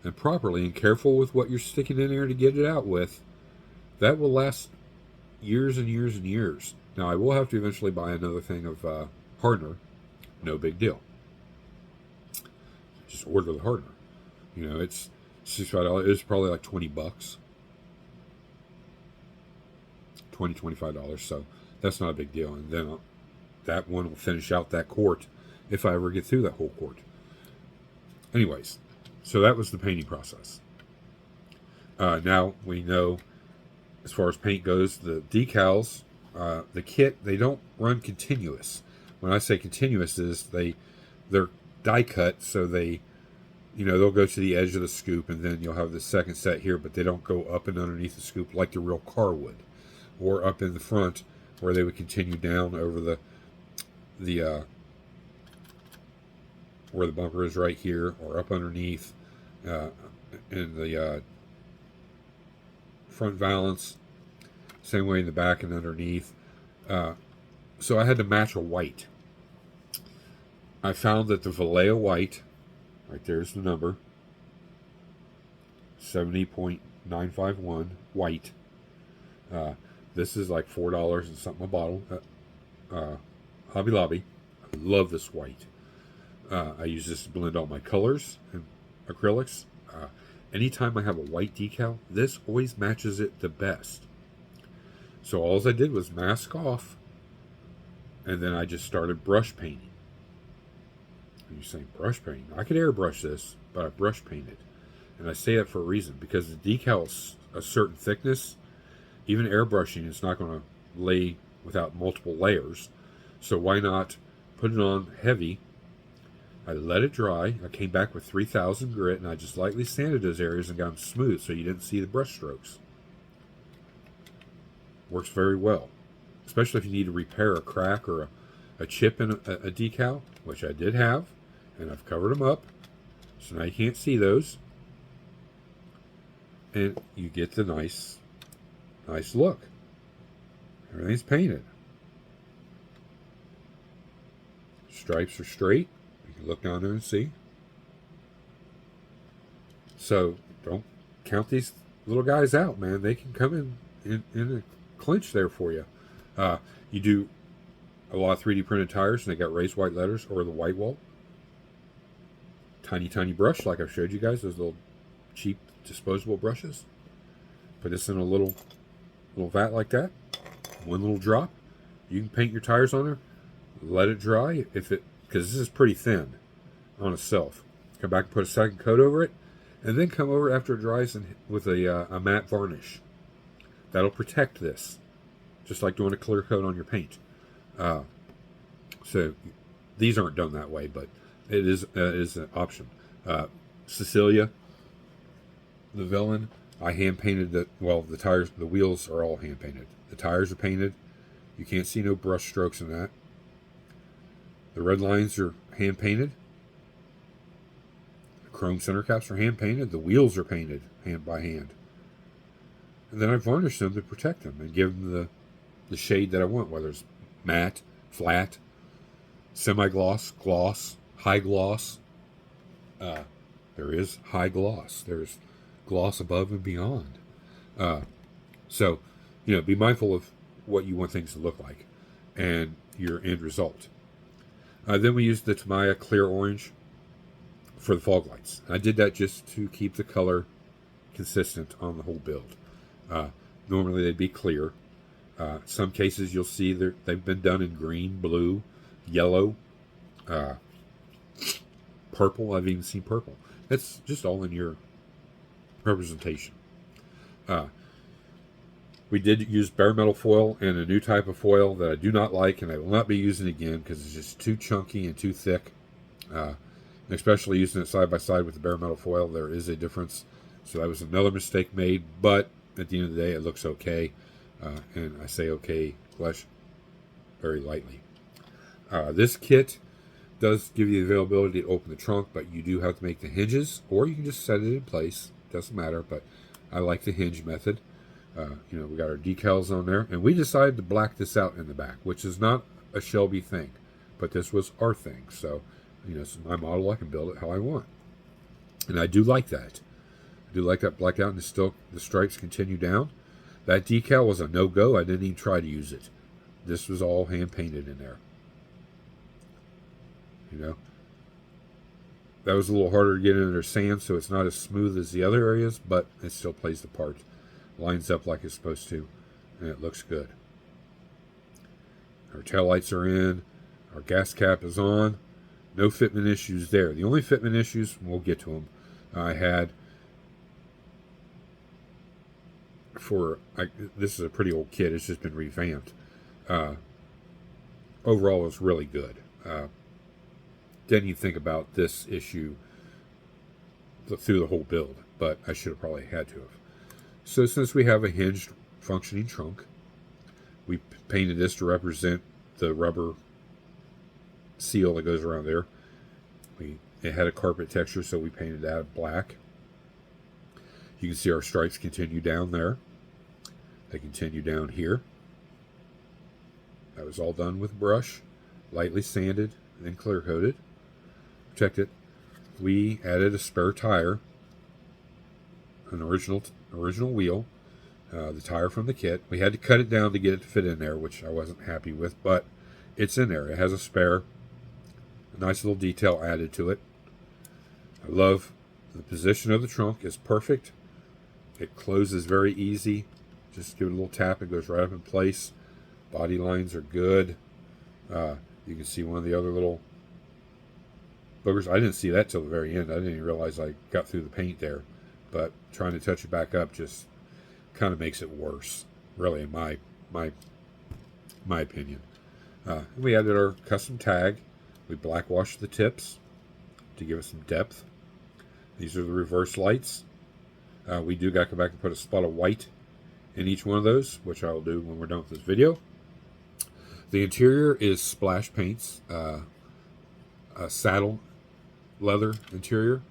and properly and careful with what you're sticking in there to get it out with, that will last years and years and years. Now I will have to eventually buy another thing of hardener. No big deal. Just order the hardener. You know, it's $65. It's probably like $20, $25. So that's not a big deal. And then that one will finish out that quart if I ever get through that whole quart. Anyways, so that was the painting process. Now we know, as far as paint goes, the decals, the kit, they don't run continuous. When I say continuous, is they're die cut, so they'll go to the edge of the scoop, and then you'll have the second set here, but they don't go up and underneath the scoop like the real car would, or up in the front where they would continue down over the where the bumper is right here, or up underneath in the front valance, same way in the back and underneath. So I had to match a white. I found that the Vallejo white, right there's the number, 70.951 white. This is like $4 and something a bottle. Hobby Lobby. I love this white. I use this to blend all my colors and acrylics. Anytime I have a white decal, this always matches it the best. So all I did was mask off, and then I just started brush painting. And you're saying brush painting? I could airbrush this, but I brush painted. And I say that for a reason, because the decal's a certain thickness. Even airbrushing is not going to lay without multiple layers. So why not put it on heavy? I let it dry. I came back with 3000 grit, and I just lightly sanded those areas and got them smooth so you didn't see the brush strokes. Works very well, especially if you need to repair a crack or a chip in a decal, which I did have, and I've covered them up, so now you can't see those, and you get the nice look. Everything's painted. Stripes are straight. You can look down there and see. So don't count these little guys out, man. They can come in a clinch there for you. You do a lot of 3D printed tires, and they got raised white letters or the white wall. Tiny brush, like I showed you guys, those little cheap disposable brushes. Put this in a little vat like that. One little drop. You can paint your tires on there. Let it dry, because this is pretty thin on itself. Come back and put a second coat over it, and then come over after it dries with a matte varnish. That'll protect this, just like doing a clear coat on your paint. So these aren't done that way, but it is an option. Cecilia, the villain, I hand painted the tires. The wheels are all hand painted. The tires are painted. You can't see no brush strokes in that. The red lines are hand painted. The chrome center caps are hand painted. The wheels are painted hand by hand. And then I varnish them to protect them and give them the shade that I want, whether it's matte, flat, semi-gloss, gloss, high gloss. There is high gloss. There's gloss above and beyond. So, be mindful of what you want things to look like and your end result. Then we used the Tamiya Clear Orange for the fog lights. I did that just to keep the color consistent on the whole build. Normally they'd be clear. Some cases you'll see they've been done in green, blue, yellow, purple. I've even seen purple. That's just all in your representation. We did use bare metal foil and a new type of foil that I do not like, and I will not be using again because it's just too chunky and too thick. Especially using it side by side with the bare metal foil, there is a difference. So that was another mistake made, but at the end of the day, it looks okay. And I say okay very lightly. This kit does give you the availability to open the trunk, but you do have to make the hinges, or you can just set it in place. Doesn't matter, but I like the hinge method. We got our decals on there, and we decided to black this out in the back, which is not a Shelby thing, but this was our thing. So, it's my model. I can build it how I want, and I do like that. I do like that blacked out, and still the stripes continue down. That decal was a no-go. I didn't even try to use it. this was all hand painted in there. You know, that was a little harder to get in under sand, so it's not as smooth as the other areas, but it still plays the part. Lines up like it's supposed to, and it looks good. Our taillights are in. Our gas cap is on. No fitment issues there. The only fitment issues, we'll get to them, I had this is a pretty old kit. It's just been revamped. Overall, it was really good. Didn't even think about this issue through the whole build, but I should have probably had to have. So since we have a hinged functioning trunk, we painted this to represent the rubber seal that goes around there. It had a carpet texture, so we painted that black. You can see our stripes continue down there. They continue down here. That was all done with brush, lightly sanded, and then clear coated. Protect it. We added a spare tire, an original wheel, the tire from the kit. We had to cut it down to get it to fit in there, which I wasn't happy with, but it's in there. It has a spare, a nice little detail added to it. I love the position of the trunk. It's perfect. It closes very easy. Just give it a little tap. It goes right up in place. Body lines are good. You can see one of the other little boogers. I didn't see that till the very end. I didn't even realize I got through the paint there. But trying to touch it back up just kind of makes it worse, really, in my opinion. We added our custom tag. We blackwashed the tips to give it some depth. These are the reverse lights. We do got to go back and put a spot of white in each one of those, which I will do when we're done with this video. The interior is splash paints, a saddle leather interior,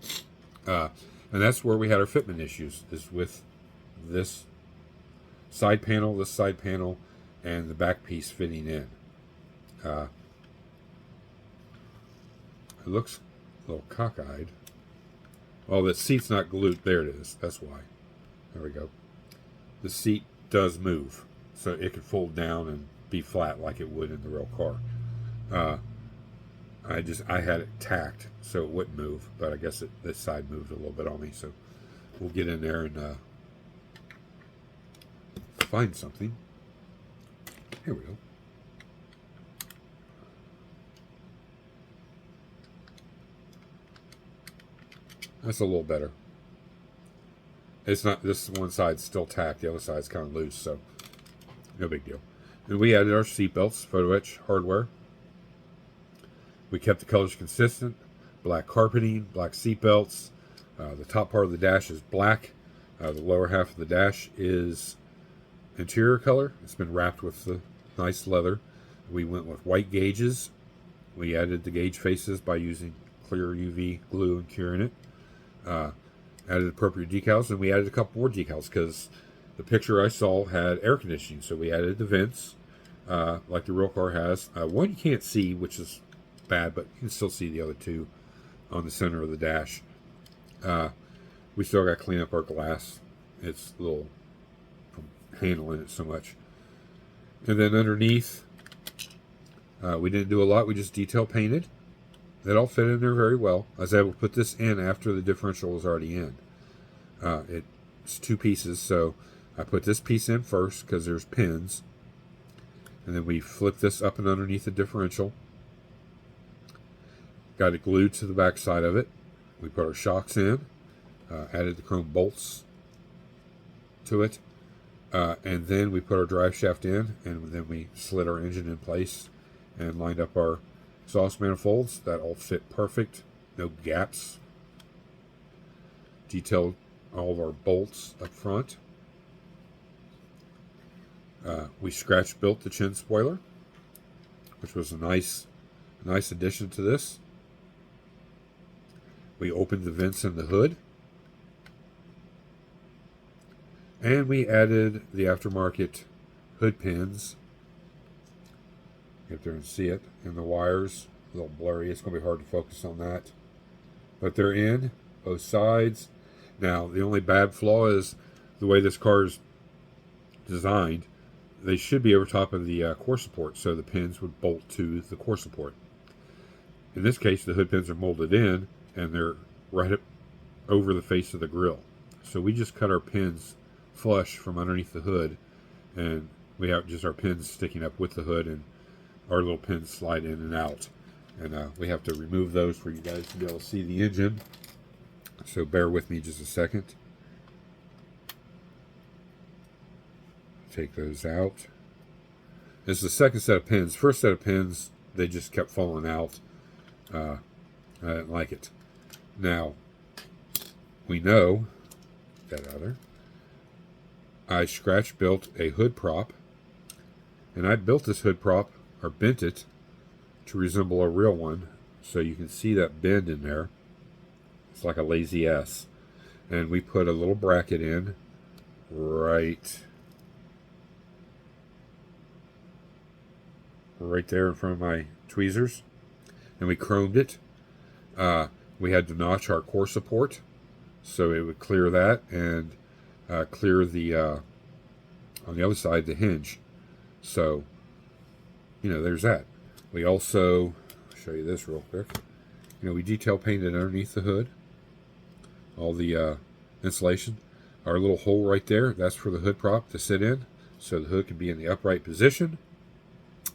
and that's where we had our fitment issues, is with this side panel, and the back piece fitting in. It looks a little cockeyed. Well, the seat's not glued. There it is. That's why. There we go. The seat does move, so it could fold down and be flat like it would in the real car. I had it tacked so it wouldn't move, but I guess this side moved a little bit on me, so we'll get in there and find something. Here we go. That's a little better. It's not, this one side's still tacked, the other side's kind of loose, so no big deal. And we added our seat belts, photo etch hardware. We kept the colors consistent, black carpeting, black seat belts. The top part of the dash is black. The lower half of the dash is interior color. It's been wrapped with the nice leather. We went with white gauges. We added the gauge faces by using clear UV glue and curing it. Added appropriate decals, and we added a couple more decals because the picture I saw had air conditioning, so we added the vents like the real car has. One you can't see, which is bad, but you can still see the other two on the center of the dash. We still got to clean up our glass. It's a little from handling it so much. And then underneath, we didn't do a lot. We just detail painted. That all fit in there very well. I was able to put this in after the differential was already in. It's two pieces, so I put this piece in first because there's pins. And then we flip this up and underneath the differential. Got it glued to the back side of it. We put our shocks in. Added the chrome bolts to it. And then we put our drive shaft in. And then we slid our engine in place and lined up our exhaust manifolds. That all fit perfect. No gaps. Detailed all of our bolts up front. We scratch built the chin spoiler, which was a nice addition to this. We opened the vents in the hood. And we added the aftermarket hood pins. Get there and see it. And the wires, a little blurry. It's going to be hard to focus on that. But they're in both sides. Now, the only bad flaw is the way this car is designed. they should be over top of the core support, so the pins would bolt to the core support. In this case, the hood pins are molded in, and they're right up over the face of the grill. So we just cut our pins flush from underneath the hood, and we have just our pins sticking up with the hood, and our little pins slide in and out. And we have to remove those for you guys to be able to see the engine. So bear with me just a second. Take those out. This is the second set of pins. First set of pins, they just kept falling out. I didn't like it. Now, we know that other. I scratch built a hood prop, and I built this hood prop, or bent it, to resemble a real one, so you can see that bend in there. It's like a lazy S. And we put a little bracket in right there in front of my tweezers, and we chromed it. We had to notch our core support so it would clear that, and clear the on the other side the hinge. So there's that. We also, I'll show you this real quick. We detail painted underneath the hood all the insulation. Our little hole right there, that's for the hood prop to sit in, so the hood can be in the upright position,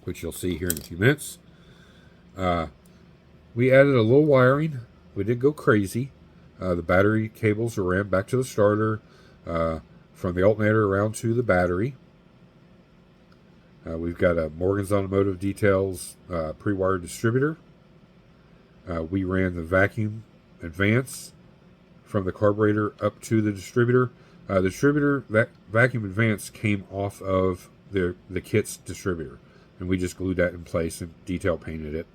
which you'll see here in a few minutes. We added a little wiring. We didn't go crazy. The battery cables are ran back to the starter, from the alternator around to the battery. We've got a Morgan's Automotive Details pre-wired distributor. We ran the vacuum advance from the carburetor up to the distributor. That vacuum advance came off of the kit's distributor, and we just glued that in place and detail painted it.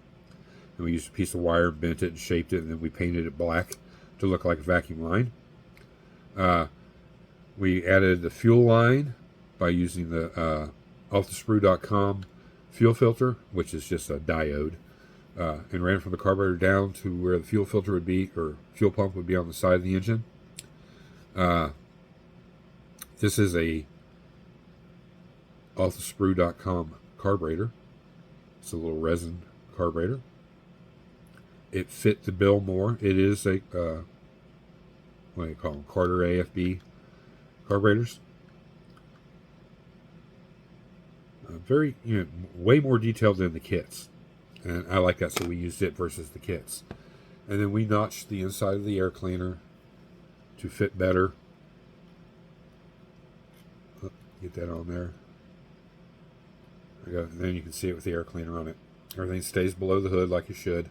And we used a piece of wire, bent it and shaped it, and then we painted it black to look like a vacuum line. We added the fuel line by using the offthesprue.com fuel filter, which is just a diode, and ran from the carburetor down to where the fuel filter would be, or fuel pump would be on the side of the engine. This is a offthesprue.com carburetor. It's a little resin carburetor. It fit the bill more. It is a what do you call them? Carter AFB carburetors. Very, way more detailed than the kits, and I like that, so we used it versus the kits. And then we notched the inside of the air cleaner to fit better. Get that on there. Then you can see it with the air cleaner on it. Everything stays below the hood like it should.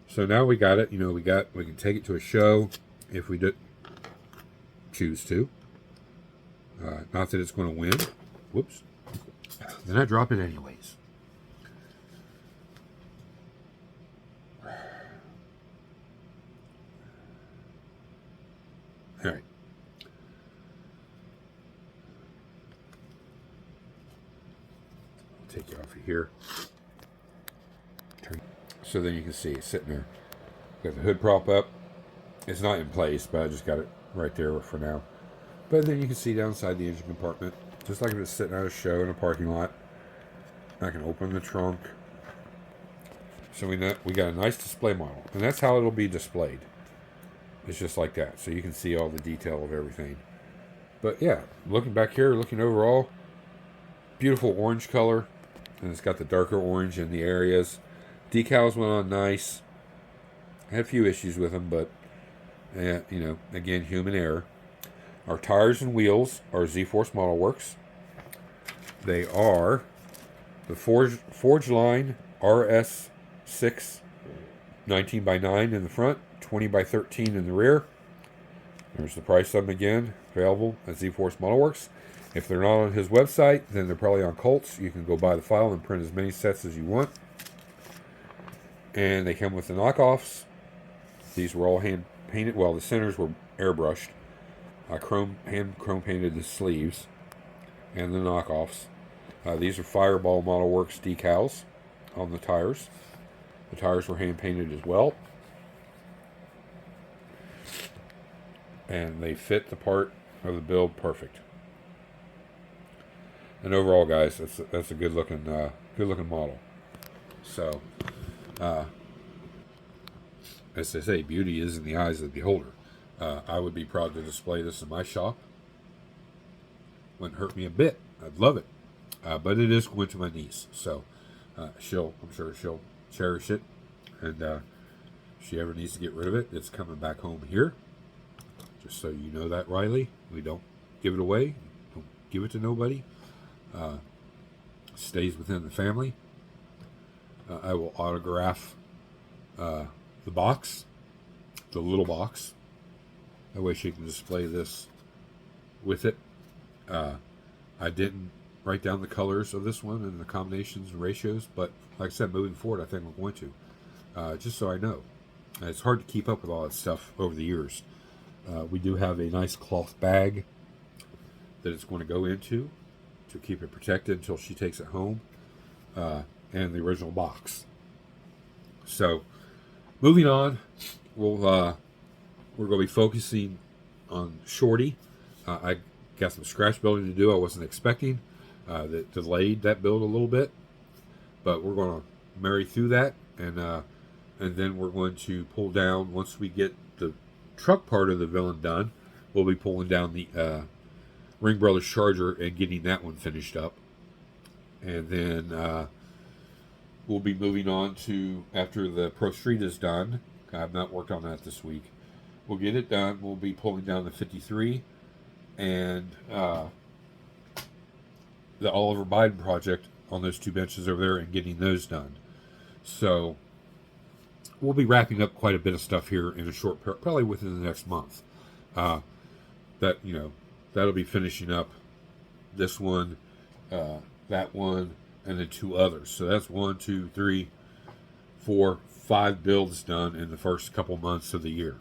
So now we got it. We can take it to a show if we choose to. Not that it's going to win. Whoops. Then I drop it anyways. All right. I'll take you off of here. So then you can see it's sitting there. Got the hood prop up. It's not in place, but I just got it right there for now. But then you can see down inside the engine compartment, just like if it's sitting at a show in a parking lot. I can open the trunk. So we got a nice display model, and that's how it'll be displayed. It's just like that, so you can see all the detail of everything. But yeah, looking back here, looking overall, beautiful orange color, and it's got the darker orange in the areas. Decals went on nice. I had a few issues with them, but again, human error. Our tires and wheels are Z-Force Model Works. They are the Forge Line RS6 19x9 in the front, 20x13 in the rear. There's the price of them again, available at Z-Force Model Works. If they're not on his website, then they're probably on Colts. You can go buy the file and print as many sets as you want. And they come with the knockoffs. These were all hand painted. Well, the centers were airbrushed. I hand chrome painted the sleeves and the knockoffs. These are Fireball Model Works decals on the tires. The tires were hand painted as well. And they fit the part of the build perfect. And overall, guys, that's a good looking model. So, as they say, beauty is in the eyes of the beholder. I would be proud to display this in my shop. Wouldn't hurt me a bit. I'd love it. But it is going to my niece, so I'm sure she'll cherish it. And if she ever needs to get rid of it, it's coming back home here. Just so you know that, Riley. We don't give it away. Don't give it to nobody. Stays within the family. I will autograph the box, the little box. That way she can display this with it. I didn't write down the colors of this one and the combinations and ratios, but like I said, moving forward, I think we're going to. Just so I know. It's hard to keep up with all that stuff over the years. We do have a nice cloth bag that it's going to go into to keep it protected until she takes it home, and the original box. So, moving on, we're going to be focusing on Shorty. I got some scratch building to do I wasn't expecting. That delayed that build a little bit, but we're going to marry through that, and then we're going to pull down, once we get the truck part of the villain done, we'll be pulling down the Ring Brothers Charger and getting that one finished up. And then we'll be moving on to, after the Pro Street is done, I've not worked on that this week, we'll get it done, we'll be pulling down the 53 and the Oliver Biden project on those two benches over there and getting those done. So we'll be wrapping up quite a bit of stuff here in a short period, probably within the next month. That'll be finishing up this one, that one, and then two others. So that's 1, 2, 3, 4, 5 builds done in the first couple months of the year.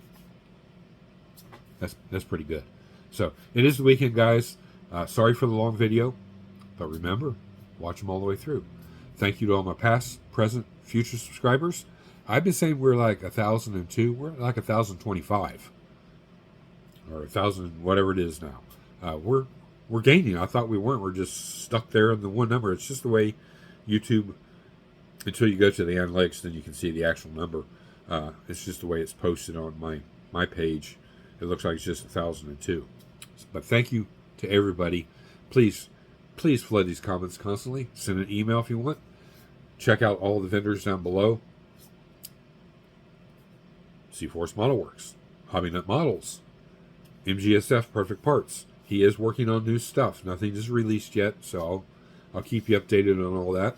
That's pretty good. So it is the weekend, guys. Sorry for the long video, but remember, watch them all the way through. Thank you to all my past, present, future subscribers. I've been saying we're like 1,002. We're like 1,025 or 1,000, whatever it is now. We're gaining. I thought we weren't. We're just stuck there in the one number. It's just the way YouTube, until you go to the analytics, then you can see the actual number. It's just the way it's posted on my page. It looks like it's just 1,002. But thank you to everybody. Please flood these comments constantly. Send an email if you want. Check out all the vendors down below. C-Force Model Works, Hobby Nut Models, MGSF Perfect Parts. He is working on new stuff. Nothing is released yet, so I'll keep you updated on all that.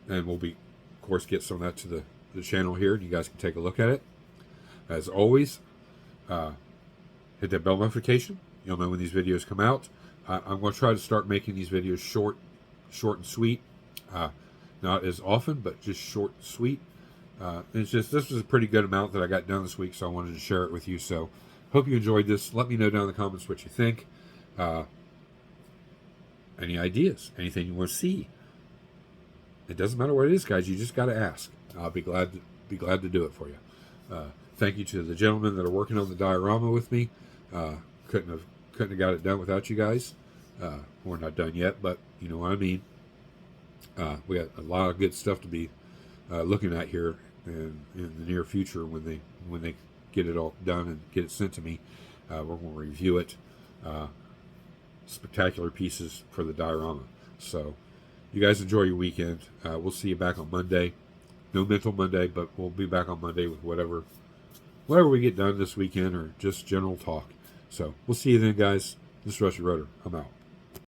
And we'll be, of course, get some of that to the channel here, and you guys can take a look at it. As always, hit that bell notification. You'll know when these videos come out. I'm going to try to start making these videos short and sweet. Not as often, but just short and sweet. It's just, this was a pretty good amount that I got done this week, so I wanted to share it with you. So, hope you enjoyed this. Let me know down in the comments what you think. Any ideas? Anything you want to see? It doesn't matter what it is, guys. You just got to ask. I'll be glad to do it for you. Thank you to the gentlemen that are working on the diorama with me. Couldn't have got it done without you guys. We're not done yet, but you know what I mean. We got a lot of good stuff to be looking at here in the near future when they get it all done and get it sent to me. We're going to review it. Spectacular pieces for the diorama. So you guys enjoy your weekend. We'll see you back on Monday. No Mental Monday, but we'll be back on Monday with whatever we get done this weekend or just general talk. So we'll see you then, guys. This is Rusty Rotor. I'm out.